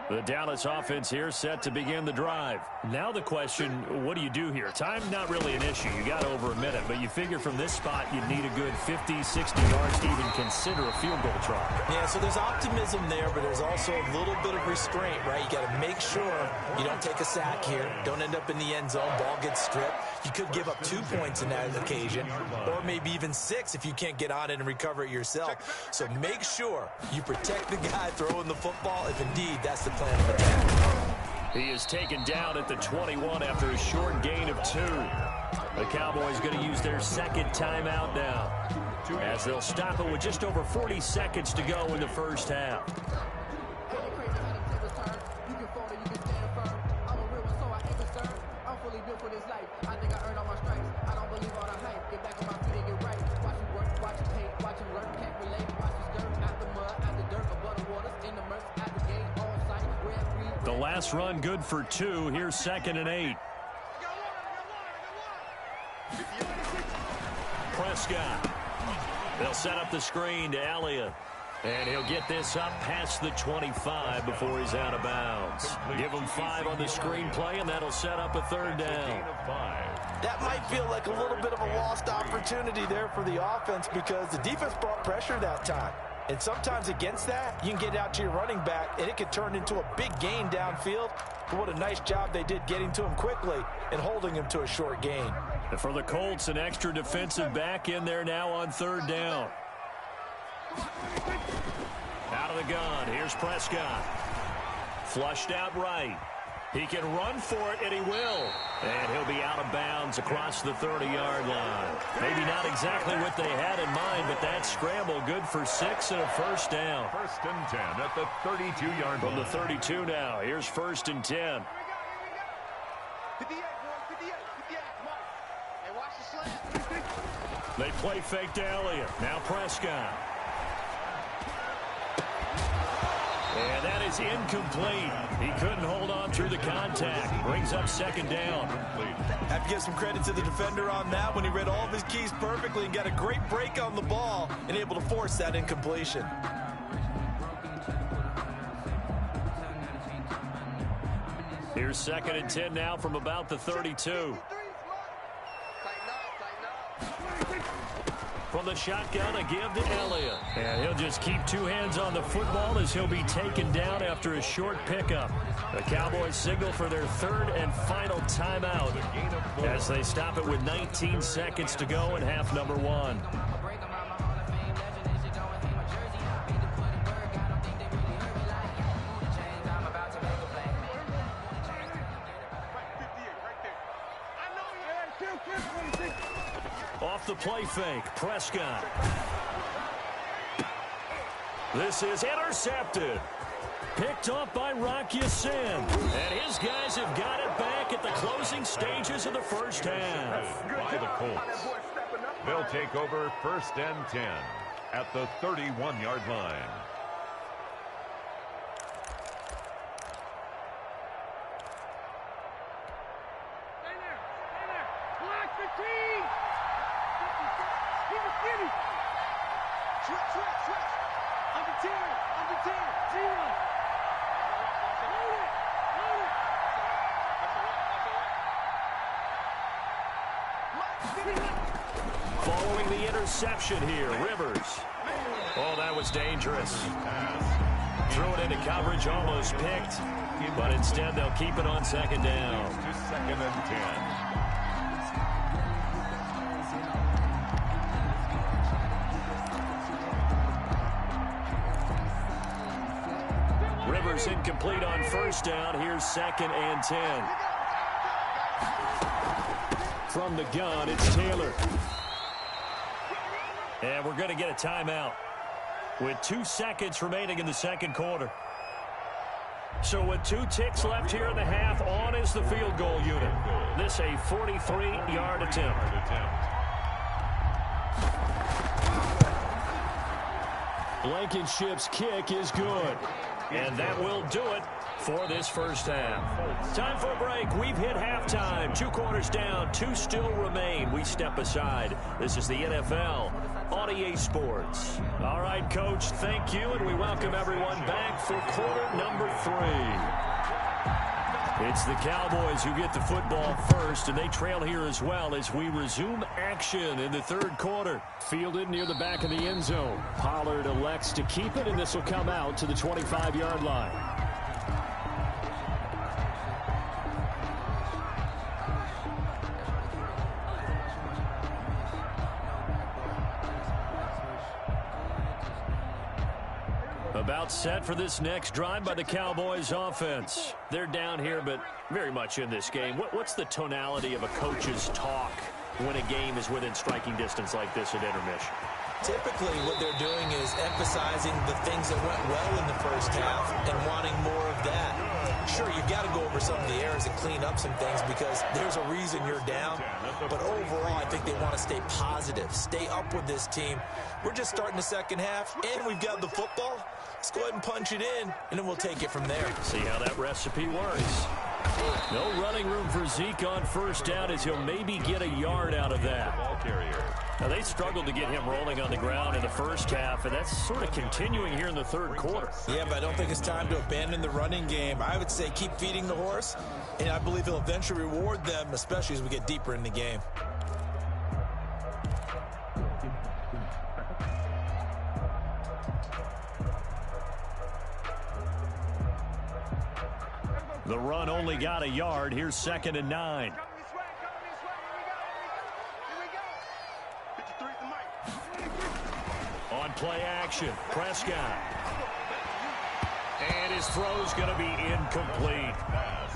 The Dallas offense here set to begin the drive. Now the question, what do you do here? Time not really an issue. You got over a minute, but you figure from this spot you'd need a good 50, 60 yards to even consider a field goal try. Yeah, so there's optimism there, but there's also a little bit of restraint, right? You got to make sure you don't take a sack here. Don't end up in the end zone. Ball gets stripped. You could give up 2 points in that occasion, or maybe even 6 if you can't get on it and recover it yourself. So make sure you protect the guy throwing the football if indeed that's the plan of attack. He is taken down at the 21 after a short gain of 2. The Cowboys going to use their second timeout now, as they'll stop it with just over 40 seconds to go in the first half. The last run good for 2. Here's 2nd and 8. Prescott. They'll set up the screen to Elliott. And he'll get this up past the 25 before he's out of bounds. Give him 5 on the screen play, and that'll set up a 3rd down. That might feel like a little bit of a lost opportunity there for the offense because the defense brought pressure that time. And sometimes against that, you can get out to your running back, and it could turn into a big gain downfield. But what a nice job they did getting to him quickly and holding him to a short gain. And for the Colts, an extra defensive back in there now on 3rd down. Out of the gun, here's Prescott. Flushed out right. He can run for it, and he will. And he'll be out of bounds across the 30-yard line. Maybe not exactly what they had in mind, but that scramble good for 6 and a 1st down. 1st and 10 at the 32-yard line. From the 32 now, here's 1st and 10. 58, boys, 58, 58, come on. Hey, watch the slant. They play fake to Elliott. Now Prescott. And that is incomplete. He couldn't hold on through the contact. Brings up 2nd down. Have to give some credit to the defender on that when he read all of his keys perfectly and got a great break on the ball and able to force that incompletion. Here's 2nd and 10 now from about the 32. From the shotgun, a give to Elliott. And he'll just keep 2 hands on the football as he'll be taken down after a short pickup. The Cowboys signal for their 3rd and final timeout as they stop it with 19 seconds to go in half number 1. Off the play fake, Prescott. This is intercepted. Picked off by Rock Ya-Sin. And his guys have got it back at the closing stages of the first half. By the Colts. They'll take over 1st and 10 at the 31-yard line. Following the interception here, Rivers. Oh, that was dangerous. Threw it into coverage, almost picked, but instead they'll keep it on second down. To second and 10. Rivers incomplete on first down. Here's second and 10. From the gun, it's Taylor. And we're going to get a timeout with 2 seconds remaining in the second quarter. So with 2 ticks left here in the half, on is the field goal unit. This a 43-yard attempt. Blankenship's kick is good. And that will do it for this first half. Time for a break. We've hit halftime. 2 quarters down. 2 still remain. We step aside. This is the NFL on EA Sports. All right, Coach, thank you, and we welcome everyone back for quarter number 3. It's the Cowboys who get the football first, and they trail here as well as we resume action in the third quarter. Fielded near the back of the end zone. Pollard elects to keep it, and this will come out to the 25-yard line. About set for this next drive by the Cowboys offense. They're down here, but very much in this game. What's the tonality of a coach's talk when a game is within striking distance like this at intermission? Typically, what they're doing is emphasizing the things that went well in the first half and wanting more of that. Sure, you've got to go over some of the errors and clean up some things because there's a reason you're down. But overall, I think they want to stay positive, stay up with this team. We're just starting the second half, and we've got the football. Let's go ahead and punch it in, and then we'll take it from there. See how that recipe works. No running room for Zeke on first down as he'll maybe get a yard out of that. Ball carrier. Now, they struggled to get him rolling on the ground in the first half, and that's sort of continuing here in the third quarter. Yeah, but I don't think it's time to abandon the running game. I would say keep feeding the horse, and I believe he'll eventually reward them, especially as we get deeper in the game. The run only got a yard. Here's second and 9. On play action, Prescott. And his throw's going to be incomplete.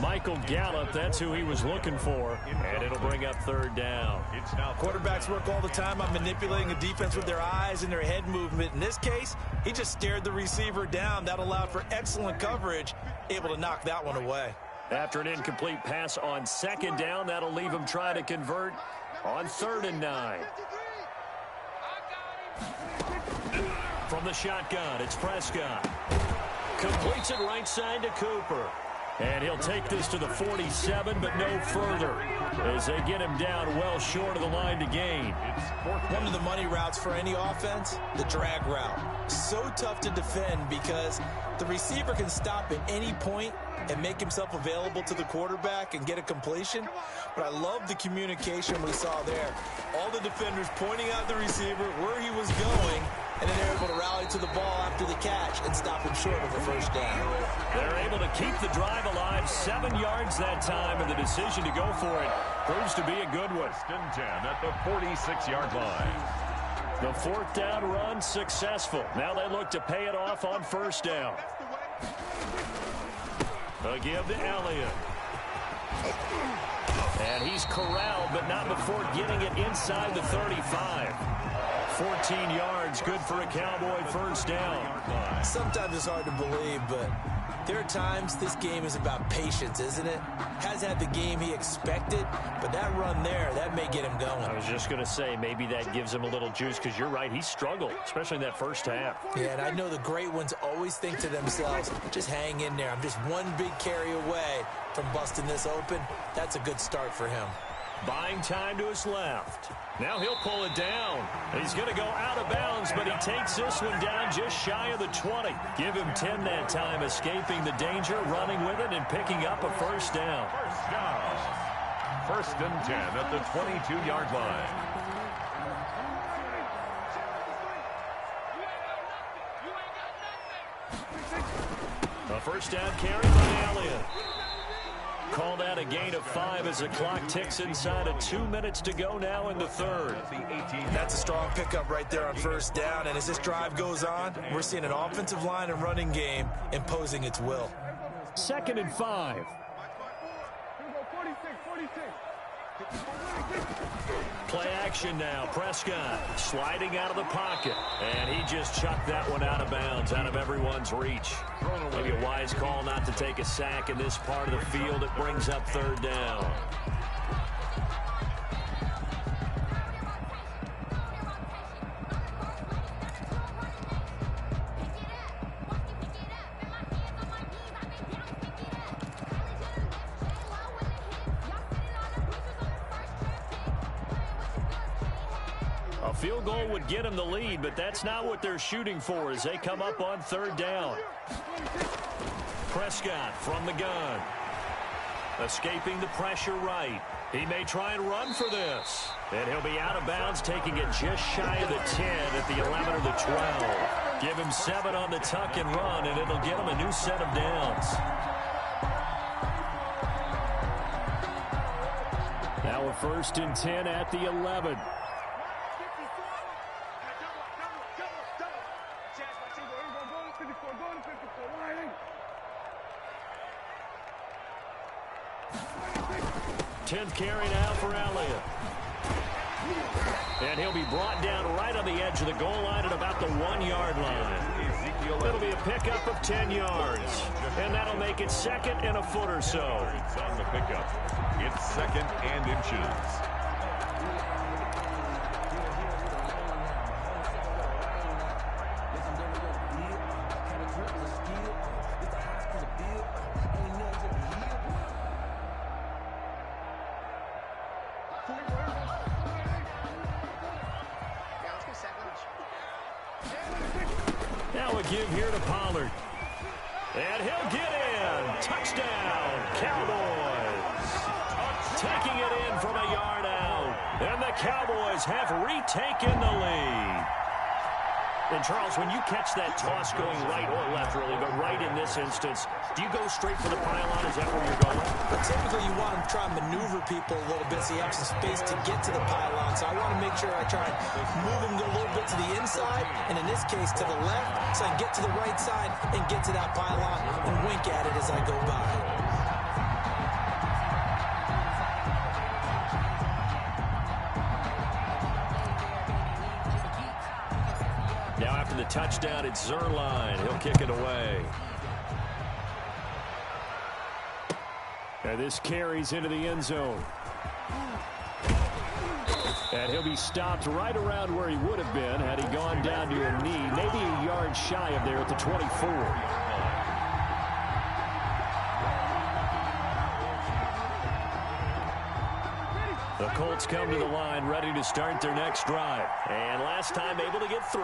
Michael Gallup, that's who he was looking for. And it'll bring up third down. Quarterbacks work all the time on manipulating a defense with their eyes and their head movement. In this case, he just stared the receiver down. That allowed for excellent coverage, able to knock that one away. After an incomplete pass on second down, that'll leave him trying to convert on third and 9. From the shotgun, it's Prescott. Completes it right side to Cooper. And he'll take this to the 47, but no further, as they get him down well short of the line to gain. One of the money routes for any offense, the drag route. So tough to defend because the receiver can stop at any point and make himself available to the quarterback and get a completion. But I love the communication we saw there. All the defenders pointing out the receiver where he was going, and then they're able to rally to the ball after the catch and stop him short of a first down. They're able to keep the drive alive, 7 yards that time, and the decision to go for it proves to be a good one. 10 at the 46-yard line. The fourth down run successful. Now they look to pay it off on first down. A give to Elliott. And he's corralled, but not before getting it inside the 35. 14 yards, good for a Cowboy first down. Sometimes it's hard to believe, but there are times this game is about patience, isn't it? Has had the game he expected, but that run there, that may get him going. I was just going to say, maybe that gives him a little juice, because you're right, he struggled, especially in that first half. Yeah, and I know the great ones always think to themselves, just hang in there. I'm just one big carry away from busting this open. That's a good start for him. Buying time to his left. Now he'll pull it down. He's going to go out of bounds, but he takes this one down just shy of the 20. Give him 10 that time, escaping the danger, running with it, and picking up a first down. First down. First and 10 at the 22-yard line. A first down carry by Elliott. Called out a gain of 5 as the clock ticks inside of 2 minutes to go now in the third. That's a strong pickup right there on first down. And as this drive goes on, we're seeing an offensive line and running game imposing its will. 2nd and 5. Play action now. Prescott sliding out of the pocket. And he just chucked that one out of bounds, out of everyone's reach. Maybe a wise call not to take a sack in this part of the field. It brings up third down. A field goal would get them the lead, but that's not what they're shooting for as they come up on third down. Prescott from the gun. Escaping the pressure right. He may try and run for this. And he'll be out of bounds, taking it just shy of the 10 at the 11 or the 12. Give him 7 on the tuck and run, and it'll get him a new set of downs. Now a first and 10 at the 11. Tenth carry now for Elliott. And he'll be brought down right on the edge of the goal line at about the 1-yard line. It'll be a pickup of 10 yards. And that'll make it 2nd and a foot or so. On the pickup. It's 2nd and inches. Now a give here to Pollard. And he'll get in. Touchdown, Cowboys. Taking it in from a yard out. And the Cowboys have retaken the lead. And, Charles, when you catch that toss going right or left, really, but right in this instance, do you go straight for the pylon? Is that where you're going? But typically, you want to try and maneuver people a little bit so you have some space to get to the pylon. So I want to make sure I try and move them a little bit to the inside, and in this case, to the left, so I can get to the right side and get to that pylon and wink at it as I go by. Now after the touchdown, it's Zerline. He'll kick it away. And this carries into the end zone. And he'll be stopped right around where he would have been had he gone down to a knee, maybe a yard shy of there at the 24. The Colts come to the line ready to start their next drive. And last time able to get 3.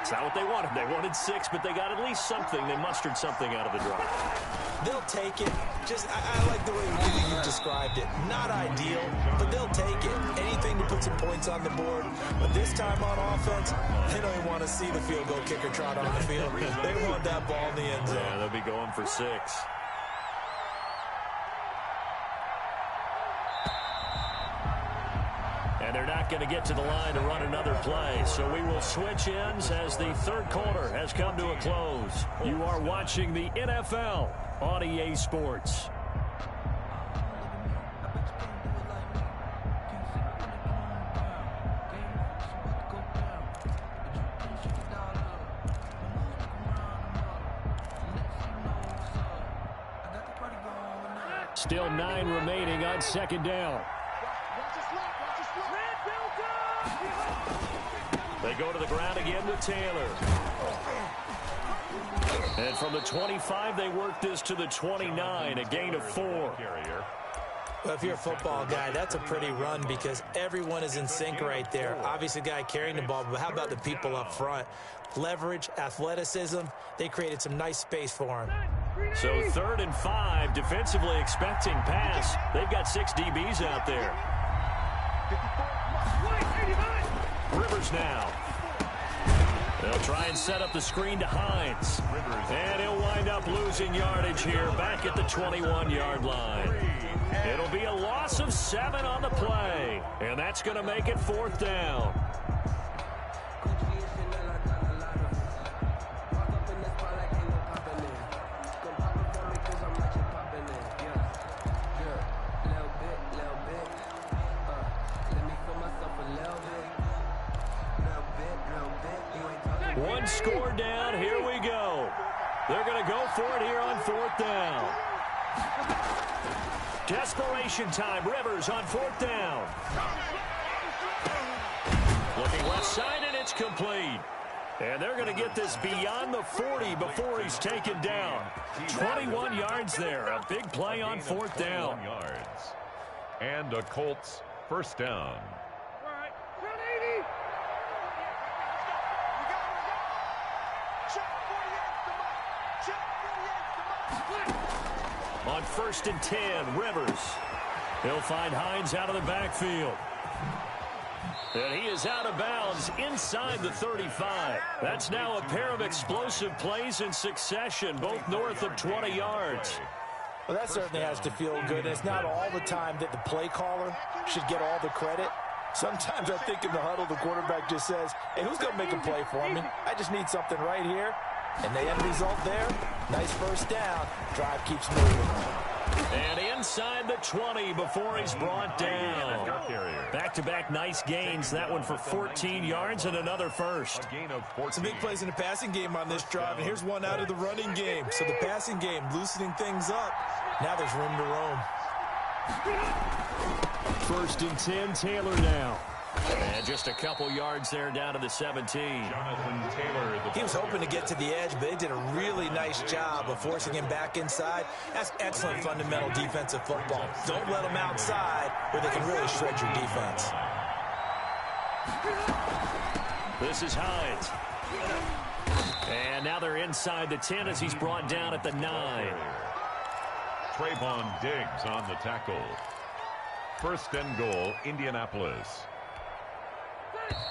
It's not what they wanted. They wanted 6, but they got at least something. They mustered something out of the drive. They'll take it. I like the way you described it. Not ideal, but they'll take it. Anything to put some points on the board. But this time on offense, they don't even want to see the field goal kicker trot on the field. They want that ball in the end zone. Yeah, they'll be going for 6. And they're not going to get to the line to run another play. So we will switch ends as the third quarter has come to a close. You are watching the NFL on EA Sports. Still 9 remaining on second down. They go to the ground again with Taylor. And from the 25, they work this to the 29, a gain of 4. Well, if you're a football guy, that's a pretty run because everyone is in sync right there. Obviously, the guy carrying the ball, but how about the people up front? Leverage, athleticism, they created some nice space for him. So 3rd and 5, defensively expecting pass. They've got 6 DBs out there. Rivers now. They'll try and set up the screen to Hines. And he'll wind up losing yardage here back at the 21-yard line. It'll be a loss of 7 on the play. And that's going to make it 4th down. One score down. Here we go. They're going to go for it here on 4th down. Desperation time. Rivers on 4th down. Looking left side, and it's complete. And they're going to get this beyond the 40 before he's taken down. 21 yards there. A big play on 4th down. Yards. And a Colts first down. On 1st and 10, Rivers. He'll find Hines out of the backfield. And he is out of bounds inside the 35. That's now a pair of explosive plays in succession, both north of 20 yards. Well, that certainly has to feel good. And it's not all the time that the play caller should get all the credit. Sometimes I think in the huddle, the quarterback just says, hey, who's going to make a play for me? I just need something right here. And the end result there, nice first down. Drive keeps moving. And inside the 20 before he's brought down. Back-to-back nice gains. That one for 14 yards and another first. Some big plays in the passing game on this drive, and here's one out of the running game. So the passing game loosening things up. Now there's room to roam. 1st and 10, Taylor now. And just a couple yards there down to the 17. Jonathan Taylor. He was hoping to get to the edge, but they did a really nice job of forcing him back inside. That's excellent fundamental defensive football. Don't let them outside where they can really shred your defense. This is Hines. And now they're inside the 10 as he's brought down at the 9. Trayvon Diggs on the tackle. 1st and goal, Indianapolis.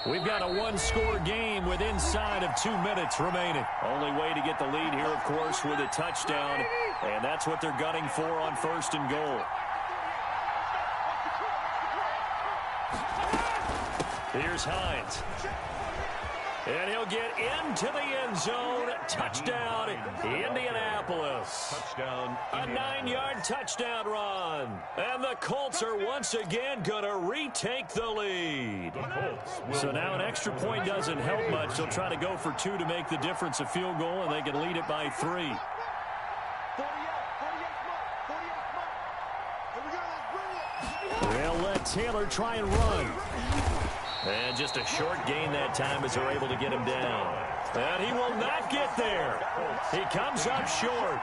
We've got a one-score game with inside of 2 minutes remaining. Only way to get the lead here, of course, with a touchdown. And that's what they're gunning for on 1st and goal. Here's Hines. And he'll get into the end zone. Touchdown, Indianapolis. Touchdown. A 9-yard touchdown run. And the Colts are once again going to retake the lead. So now an extra point doesn't help much. They'll try to go for 2 to make the difference a field goal, and they can lead it by 3. They'll let Taylor try and run. And just a short gain that time as they're able to get him down. And he will not get there. He comes up short.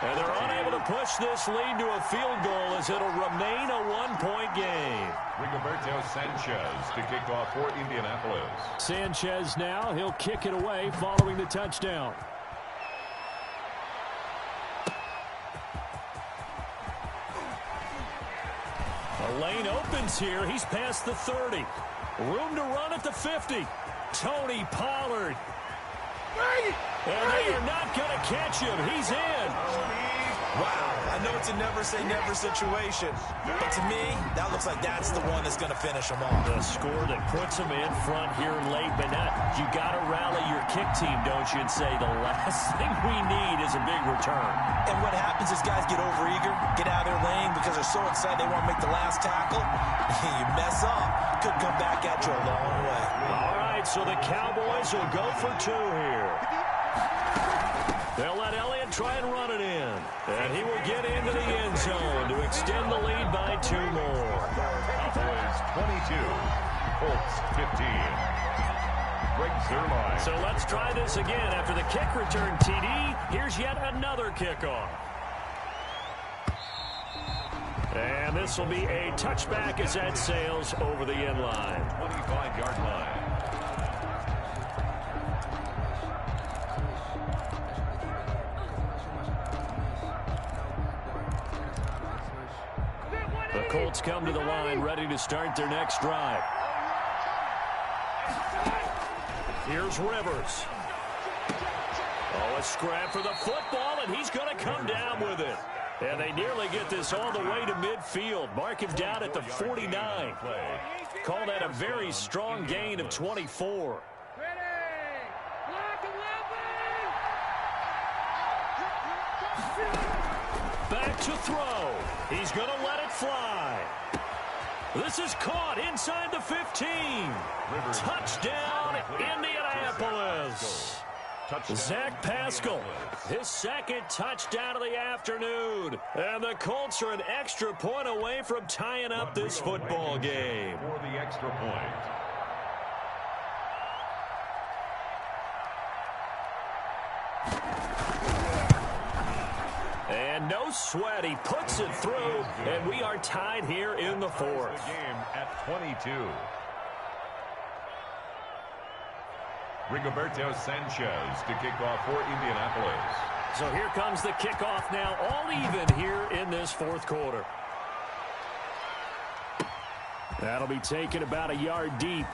And they're unable to push this lead to a field goal as it'll remain a 1-point game. Rigoberto Sanchez to kick off for Indianapolis. Sanchez now. He'll kick it away following the touchdown. A lane opens here. He's past the 30. Room to run at the 50. Tony Pollard. And they are not going to catch him. He's in. Wow, I know it's a never-say-never situation, but to me, that looks like that's the one that's going to finish them off. The score that puts them in front here late, but you got to rally your kick team, don't you, and say the last thing we need is a big return. And what happens is guys get overeager, get out of their lane because they're so excited they want to make the last tackle. You mess up, could come back at you a long way. All right, so the Cowboys will go for 2 here. They'll let Elliott try and run it in. And he will get into the end zone to extend the lead by 2 more. Cowboys 22, Colts 15. Greg Zuerlein. So let's try this again. After the kick return, TD, here's yet another kickoff. And this will be a touchback as that sails over the end line. 25-yard line. The Colts come to the line, ready to start their next drive. Here's Rivers. Oh, a scrap for the football, and he's going to come down with it. And they nearly get this all the way to midfield. Mark him down at the 49. Call that a very strong gain of 24. Back to throw. He's going to let it fly. This is caught inside the 15. Touchdown, Indianapolis. Zach Pascal, his second touchdown of the afternoon. And the Colts are an extra point away from tying up this football game. For the extra point. And no sweat, he puts it through, and we are tied here in the fourth. The game at 22. Rigoberto Sanchez to kick off for Indianapolis. So here comes the kickoff now, all even here in this fourth quarter. That'll be taken about a yard deep.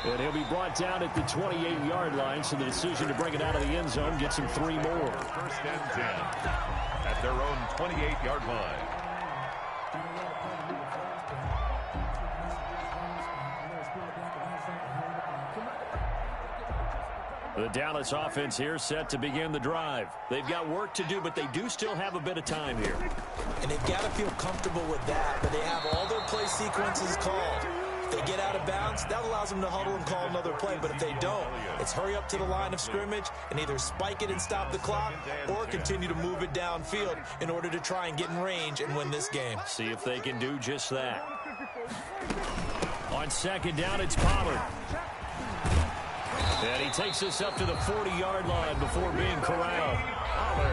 And he'll be brought down at the 28-yard line, so the decision to bring it out of the end zone gets him 3 more. First and 10 at their own 28-yard line. The Dallas offense here set to begin the drive. They've got work to do, but they do still have a bit of time here. And they've got to feel comfortable with that, but they have all their play sequences called. If they get out of bounds, that allows them to huddle and call another play. But if they don't, it's hurry up to the line of scrimmage and either spike it and stop the clock or continue to move it downfield in order to try and get in range and win this game. See if they can do just that. On second down, it's Pollard. And he takes us up to the 40-yard line before being corralled.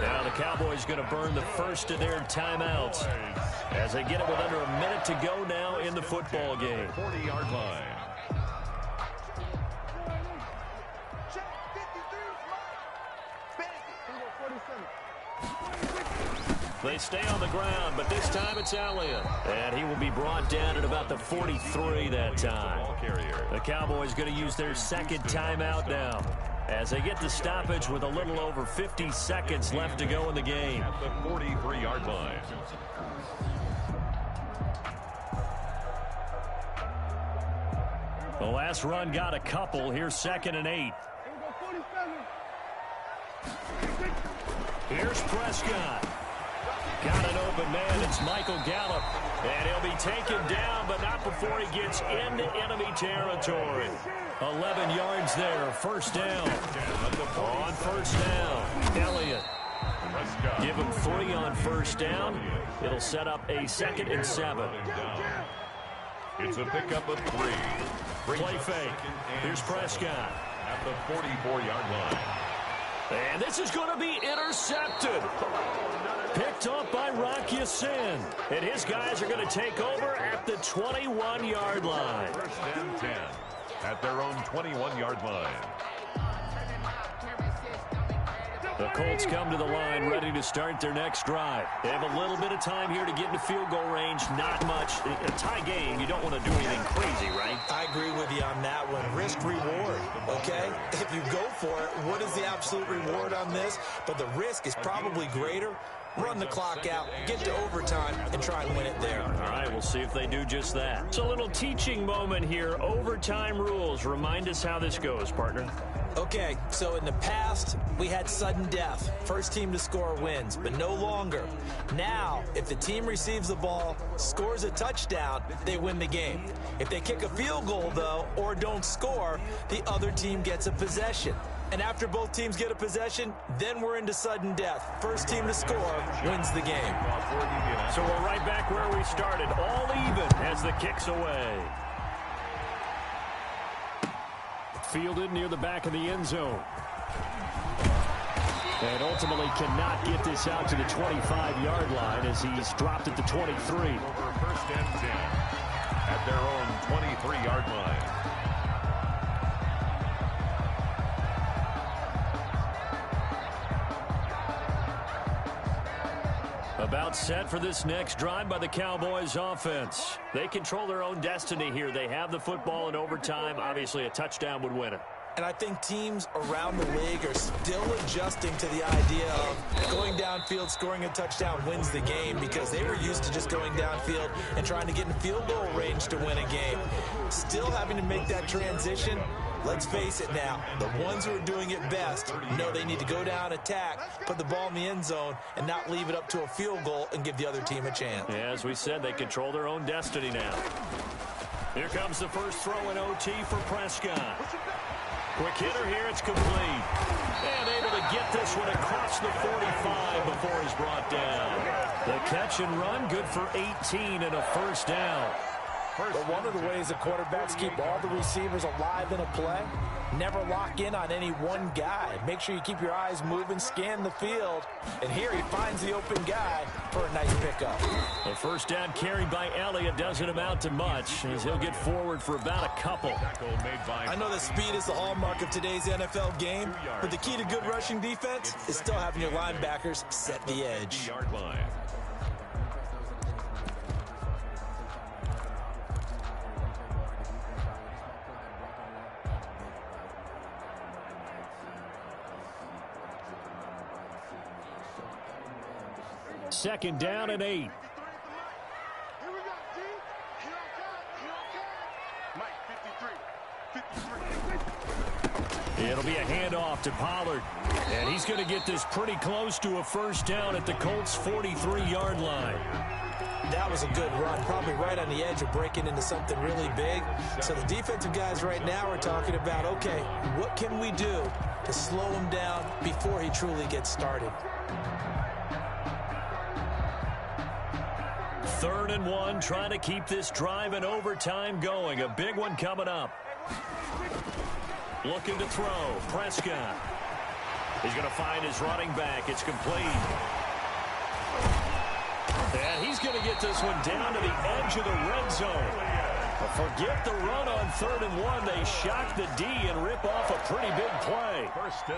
Now the Cowboys going to burn the first of their timeouts as they get it with under a minute to go now in the football game. 40-yard line. They stay on the ground, but this time it's Elliott. And he will be brought down at about the 43 that time. The Cowboys going to use their second timeout now as they get the stoppage with a little over 50 seconds left to go in the game. At the 43-yard line. The last run got a couple. Here's 2nd and 8. Here's Prescott. Got an open man. It's Michael Gallup. And he'll be taken down, but not before he gets into enemy territory. 11 yards there. First down. On first down, Elliott. Give him 3 on first down. It'll set up a 2nd and 7. It's a pickup of 3. Play fake. Here's Prescott. At the 44-yard line. And this is going to be intercepted. Picked up by Rocky Sin. And his guys are going to take over at the 21-yard line. First and 10 at their own 21-yard line. The Colts come to the line ready to start their next drive. They have a little bit of time here to get into field goal range. Not much. A tie game, you don't want to do anything crazy, right? I agree with you on that one. Risk reward, okay? If you go for it, what is the absolute reward on this? But the risk is probably greater. Run the clock out, get to overtime, and try and win it there. All right, we'll see if they do just that. It's a little teaching moment here. Overtime rules. Remind us how this goes, partner. Okay, so in the past, we had sudden death. First team to score wins, but no longer. Now, if the team receives the ball, scores a touchdown, they win the game. If they kick a field goal, though, or don't score, the other team gets a possession. And after both teams get a possession, then we're into sudden death. First team to score wins the game. So we're right back where we started, all even as the kick's away. Fielded near the back of the end zone. And ultimately cannot get this out to the 25-yard line as he's dropped at the 23. Over first and 10 at their own 23-yard line. About set for this next drive by the Cowboys offense. They control their own destiny here. They have the football in overtime. Obviously, a touchdown would win it. And I think teams around the league are still adjusting to the idea of going downfield, scoring a touchdown wins the game, because they were used to just going downfield and trying to get in field goal range to win a game. Still having to make that transition. Let's face it now, the ones who are doing it best know they need to go down, attack, put the ball in the end zone, and not leave it up to a field goal and give the other team a chance. Yeah, as we said, they control their own destiny now. Here comes the first throw in OT for Prescott. Quick hitter here, it's complete. And able to get this one across the 45 before he's brought down. The catch and run, good for 18 and a first down. But one of the ways the quarterbacks keep all the receivers alive in a play, never lock in on any one guy. Make sure you keep your eyes moving, scan the field. And here he finds the open guy for a nice pickup. The first down carried by Elliott doesn't amount to much, as he'll get forward for about a couple. I know that speed is the hallmark of today's NFL game, but the key to good rushing defense is still having your linebackers set the edge. Second down and 8. It'll be a handoff to Pollard. And he's going to get this pretty close to a first down at the Colts' 43-yard line. That was a good run, probably right on the edge of breaking into something really big. So the defensive guys right now are talking about, okay, what can we do to slow him down before he truly gets started? 3rd and 1, trying to keep this drive in overtime going. A big one coming up. Looking to throw. Prescott. He's going to find his running back. It's complete. And he's going to get this one down to the edge of the red zone. Forget the run on 3rd and 1. They shock the D and rip off a pretty big play.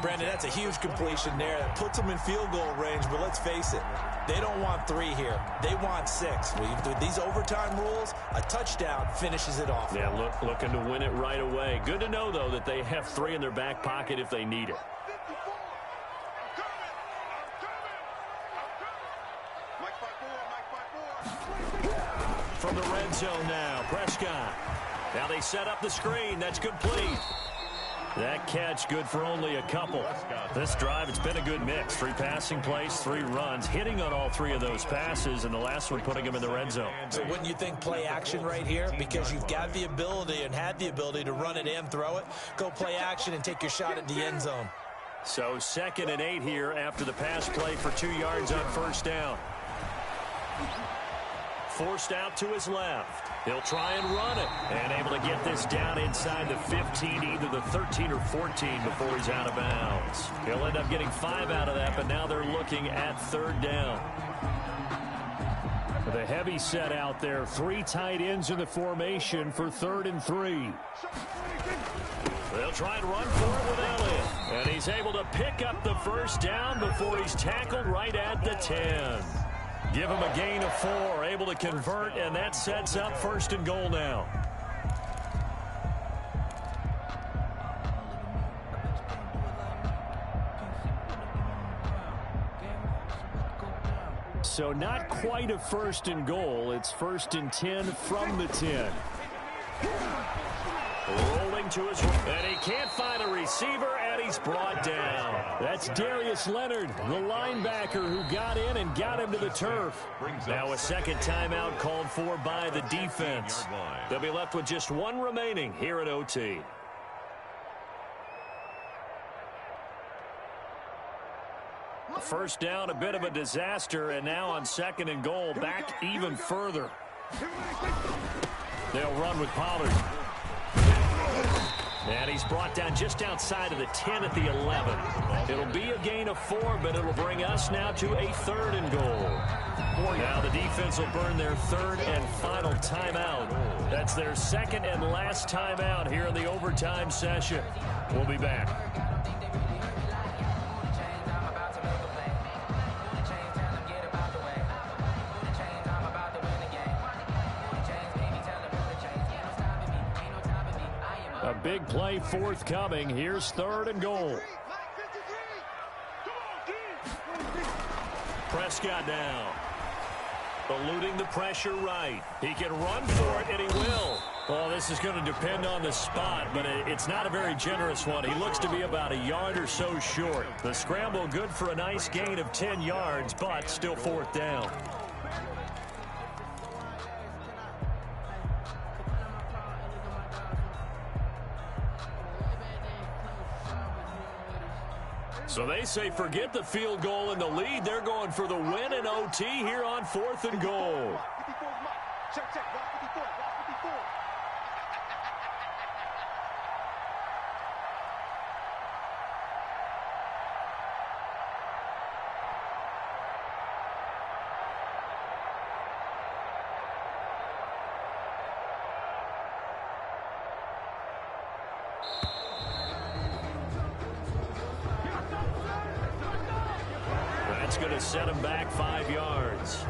Brandon, that's a huge completion there. That puts them in field goal range, but let's face it, they don't want 3 here. They want 6. With these overtime rules, a touchdown finishes it off. Yeah, looking to win it right away. Good to know, though, that they have 3 in their back pocket if they need it. From the red zone now, Prescott. Now they set up the screen. That's complete. That catch good for only a couple. This drive, it's been a good mix. 3 passing plays, 3 runs, hitting on all 3 of those passes, and the last one putting him in the red zone. So wouldn't you think play action right here? Because you've got the ability and had the ability to run it and throw it. Go play action and take your shot at the end zone. So 2nd and 8 here after the pass play for 2 yards on first down. Forced out to his left. He'll try and run it. And able to get this down inside the 15, either the 13 or 14 before he's out of bounds. He'll end up getting 5 out of that, but now they're looking at 3rd down. With a heavy set out there, 3 tight ends in the formation for 3rd and 3. They'll try and run for it with Elliott. And he's able to pick up the first down before he's tackled right at the 10. Give him a gain of 4, able to convert, and that sets up 1st and goal now. So not quite a 1st and goal. It's 1st and 10 from the 10. Rolling to his right, and he can't find a receiver, and he's brought down. That's Darius Leonard, the linebacker who got in and got him to the turf. Now a second timeout called for by the defense. They'll be left with just 1 remaining here at OT. First down, a bit of a disaster, and now on 2nd and goal, back even further. They'll run with Pollard. And he's brought down just outside of the 10 at the 11. It'll be a gain of 4, but it'll bring us now to a 3rd and goal. Now the defense will burn their 3rd and final timeout. That's their 2nd and last timeout here in the overtime session. We'll be back. A big play forthcoming. Here's 3rd and goal. Prescott now. Eluding the pressure right. He can run for it, and he will. Well, this is going to depend on the spot, but it's not a very generous one. He looks to be about a yard or so short. The scramble good for a nice gain of 10 yards, but still 4th down. So they say forget the field goal and the lead. They're going for the win in OT here on 4th and goal. That's going to set him back 5 yards.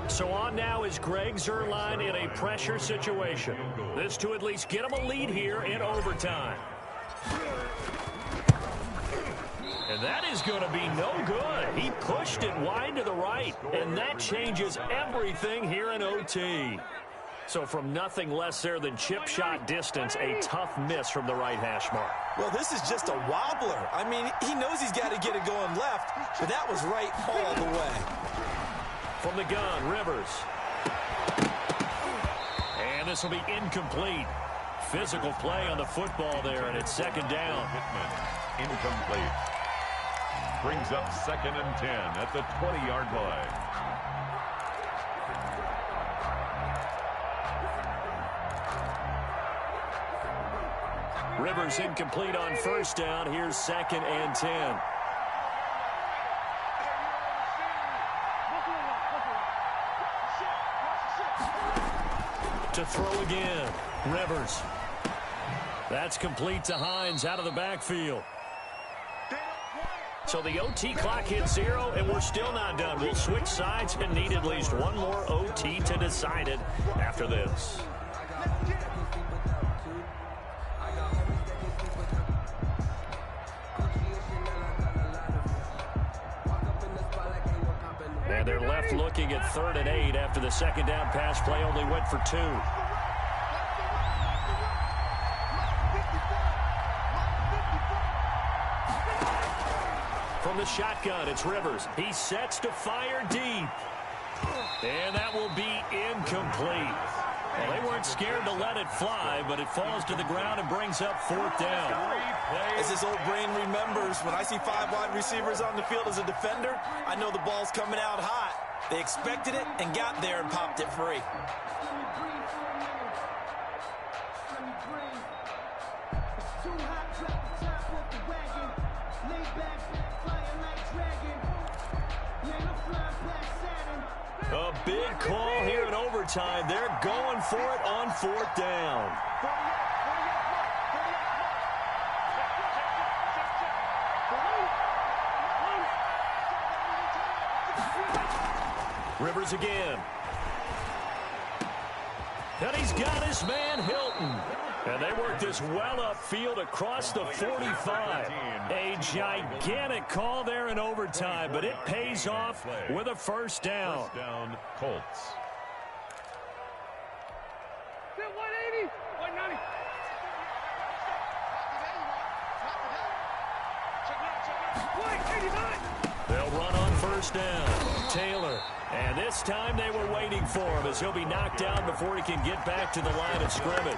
So on now is Greg Zuerlein in a pressure situation. This to at least get him a lead here in overtime. And that is going to be no good. He pushed it wide to the right, and that changes everything here in OT. So from nothing less there than chip shot distance, a tough miss from the right hash mark. Well, this is just a wobbler. I mean, he knows he's got to get it going left, but that was right all the way. From the gun, Rivers. And this will be incomplete. Physical play on the football there, and it's 2nd down. Incomplete. Brings up 2nd and 10 at the 20-yard line. Rivers incomplete on 1st down. Here's 2nd and 10. To throw again. Rivers. That's complete to Hines out of the backfield. So the OT clock hits 0, and we're still not done. We'll switch sides and need at least one more OT to decide it after this. And they're left looking at 3rd and 8 after the 2nd down pass play only went for 2. From the shotgun, it's Rivers. He sets to fire deep. And that will be incomplete. Well, they weren't scared to let it fly, but it falls to the ground and brings up 4th down. As his old brain remembers, when I see 5 wide receivers on the field as a defender, I know the ball's coming out hot. They expected it and got there and popped it free. A big call here in overtime. They're going for it on 4th down. Rivers again. And he's got his man Hilton. And they work this well upfield across the 45. A gigantic call there in overtime, but it pays off with a 1st down. 1st down, Colts. 180, 190. They'll run on 1st down. Taylor. And this time they were waiting for him as he'll be knocked down before he can get back to the line of scrimmage.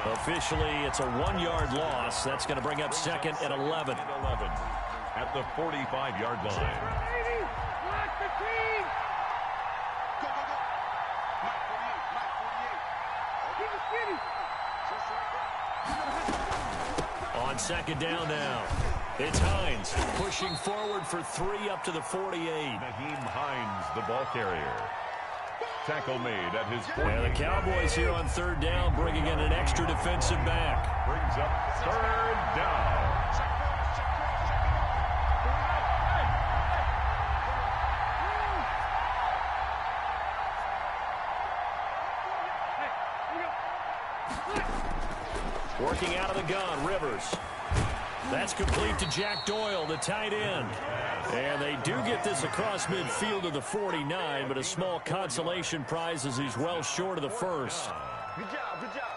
Officially, it's a 1-yard loss. That's going to bring up 2nd and 11. At the 45-yard line. second down now. It's Hines pushing forward for 3 up to the 48. Naheem Hines, the ball carrier. Tackle made at his 48. And the Cowboys here on third down, bringing in an extra defensive back. Brings up third down. Working out of the gun, Rivers. That's complete to Jack Doyle, the tight end. And they do get this across midfield to the 49, but a small consolation prize as he's well short of the first. Good job, good job.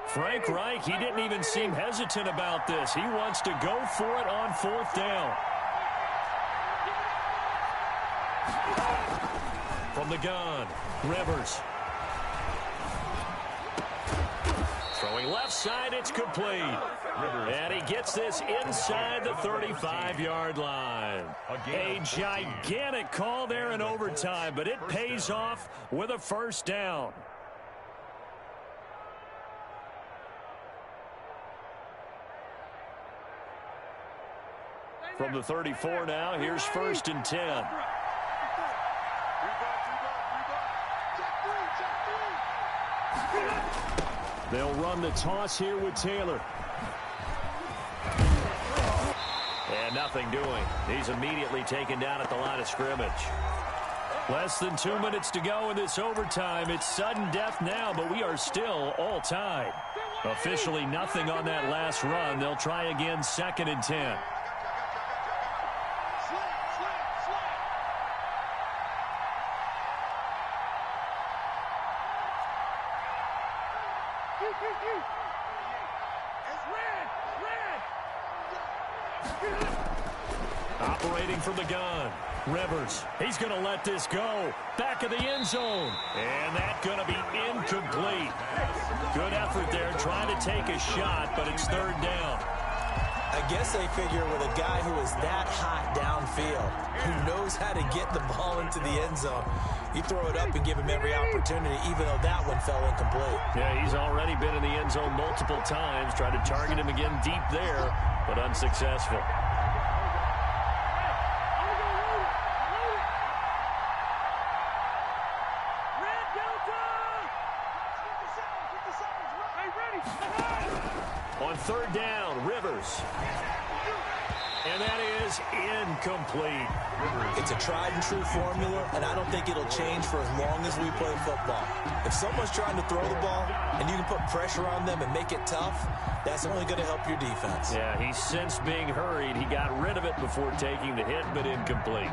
Frank Reich, he didn't even seem hesitant about this. He wants to go for it on 4th down. From the gun, Rivers. Throwing left side, it's complete. And he gets this inside the 35-yard line. A gigantic call there in overtime, but it pays off with a first down. From the 34 now, here's 1st and 10. They'll run the toss here with Taylor. And nothing doing. He's immediately taken down at the line of scrimmage. Less than 2 minutes to go in this overtime. It's sudden death now, but we are still all tied. Officially nothing on that last run. They'll try again 2nd and 10. Operating from the gun, Rivers. He's going to let this go. Back of the end zone. And that's going to be incomplete. Good effort there trying to take a shot, but it's 3rd down. I guess they figure with a guy who is that hot downfield, who knows how to get the ball into the end zone, you throw it up and give him every opportunity, even though that one fell incomplete. Yeah, he's already been in the end zone multiple times. Tried to target him again deep there, but unsuccessful. On 3rd down, Rivers. And that is incomplete. It's a tried and true formula, and I don't think it'll change for as long as we play football. If someone's trying to throw the ball and you can put pressure on them and make it tough, that's only going to help your defense. Yeah, he sensed being hurried. He got rid of it before taking the hit, but incomplete.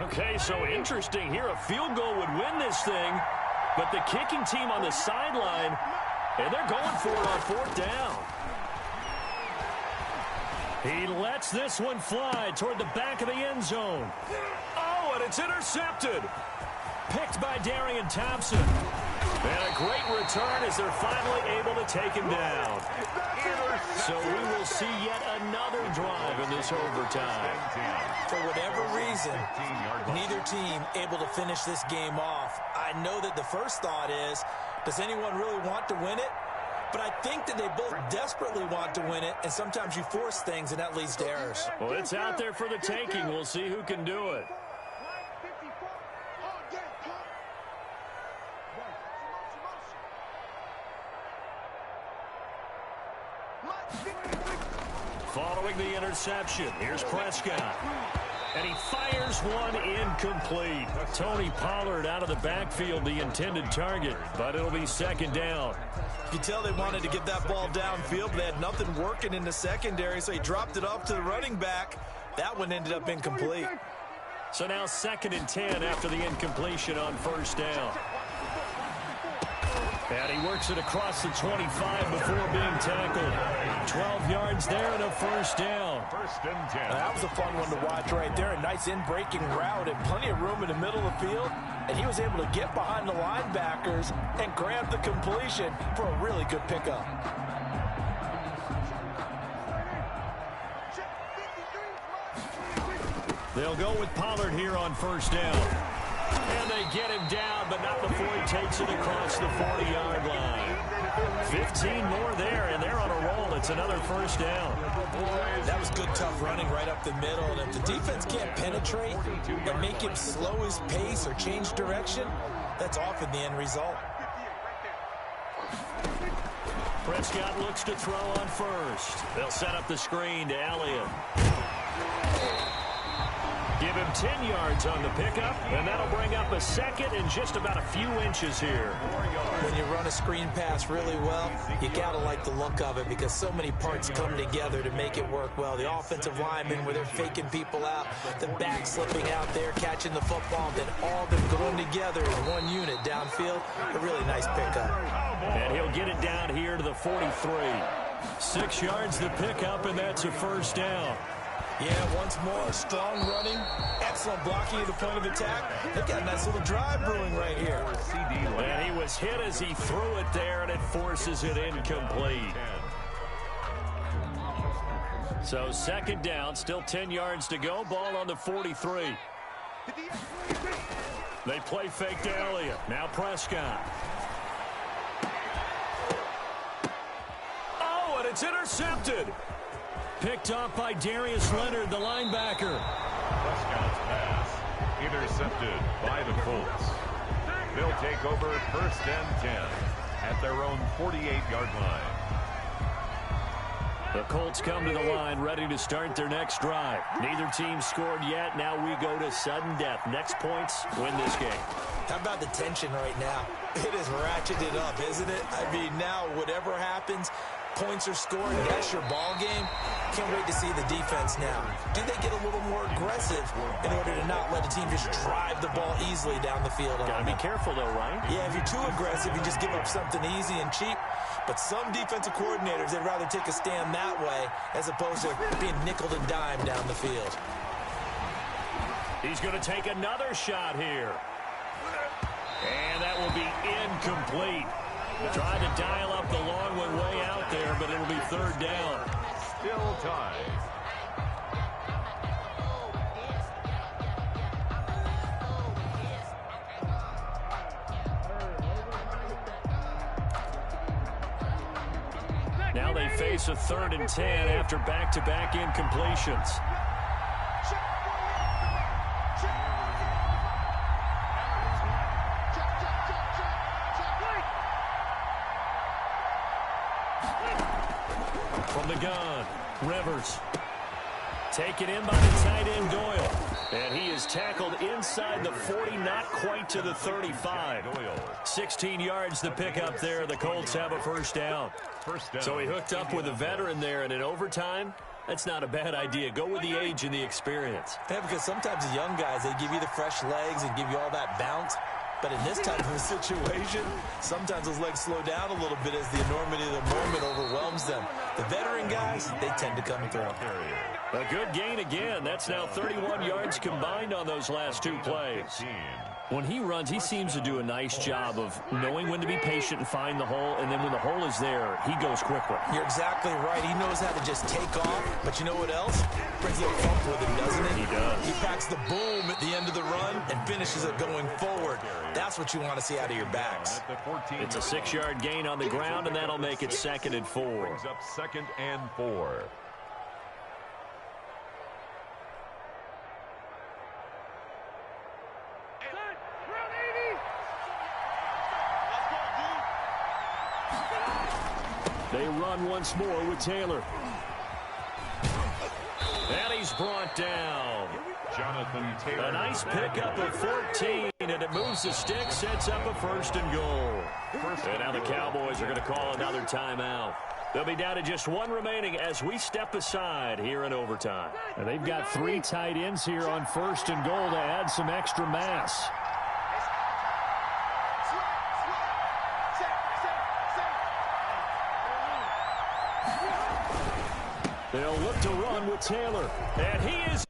Okay, so interesting here. A field goal would win this thing, but the kicking team on the sideline, and they're going for it on 4th down. He lets this one fly toward the back of the end zone. Oh, and it's intercepted. Picked by Darian Thompson. And a great return as they're finally able to take him down. So we will see yet another drive in this overtime. For whatever reason, neither team able to finish this game off. I know that the first thought is, does anyone really want to win it? But I think that they both desperately want to win it, and sometimes you force things, and that leads to errors. Well, it's out there for the taking. We'll see who can do it. Following the interception, here's Prescott. And he fires one incomplete. Tony Pollard out of the backfield, the intended target, but it'll be 2nd down. You can tell they wanted to get that ball downfield, but they had nothing working in the secondary, so he dropped it off to the running back. That one ended up incomplete. So now 2nd and 10 after the incompletion on 1st down. And he works it across the 25 before being tackled. 12 yards there and a first down. First and 10. That was a fun one to watch right there. A nice in-breaking route and plenty of room in the middle of the field. And he was able to get behind the linebackers and grab the completion for a really good pickup. They'll go with Pollard here on first down. And they get him down, but not before he takes it across the 40-yard line. 15 more there, and they're on a roll. It's another first down. That was good, tough running right up the middle. And if the defense can't penetrate and make him slow his pace or change direction, that's often the end result. Prescott looks to throw on first. They'll set up the screen to Elliott. Give him 10 yards on the pickup, and that'll bring up a second and just about a few inches here. When you run a screen pass really well, you got to like the look of it because so many parts come together to make it work well. The offensive linemen where they're faking people out, the back slipping out there, catching the football, then all of them going together in one unit downfield. A really nice pickup. And he'll get it down here to the 43. 6 yards the pickup, and that's a first down. Yeah, once more, strong running, excellent blocking at the point of attack. They've got a nice little drive brewing right here. And he was hit as he threw it there, and it forces it incomplete. So second down, still 10 yards to go, ball on the 43. They play fake to Elliott. Now Prescott. Oh, and it's intercepted. Picked off by Darius Leonard, the linebacker. Prescott's pass intercepted by the Colts. They'll take over first and 10 at their own 48-yard line. The Colts come to the line ready to start their next drive. Neither team scored yet. Now we go to sudden death. Next points win this game. How about the tension right now? It is ratcheted up, isn't it? I mean, now whatever happens, points are scored, that's your ball game. Can't wait to see the defense now. Do they get a little more aggressive in order to not let the team just drive the ball easily down the field? Gotta be careful though, right? Yeah, if you're too aggressive, you just give up something easy and cheap. But some defensive coordinators, they'd rather take a stand that way as opposed to being nickel and dime down the field. He's going to take another shot here. And that will be incomplete. Tried to dial up the long one way out there, but it'll be third down. Still tied. Now they face a 3rd and 10 after back-to-back incompletions. From the gun, Rivers. Taken in by the tight end, Doyle. And he is tackled inside the 40, not quite to the 35. 16 yards to pick up there. The Colts have a first down. So he hooked up with a veteran there, and in overtime, that's not a bad idea. Go with the age and the experience. Yeah, because sometimes the young guys, they give you the fresh legs and give you all that bounce. But in this type of a situation, sometimes those legs slow down a little bit as the enormity of the moment overwhelms them. The veteran guys, they tend to come through. A good gain again. That's now 31 yards combined on those last two plays. When he runs, he seems to do a nice job of knowing when to be patient and find the hole, and then when the hole is there, he goes quickly. You're exactly right. He knows how to just take off, but you know what else? Brings a little thump with him, doesn't he? He does. He packs the boom at the end of the run and finishes it going forward. That's what you want to see out of your backs. It's a 6-yard gain on the ground, and that'll make it 2nd and 4. Brings up 2nd and 4. They run once more with Taylor. And he's brought down. Jonathan Taylor. A nice pickup of 14, and it moves the stick, sets up a 1st and goal. And now the Cowboys are going to call another timeout. They'll be down to just one remaining as we step aside here in overtime. And they've got 3 tight ends here on 1st and goal to add some extra mass. They'll look to run with Taylor. And he is...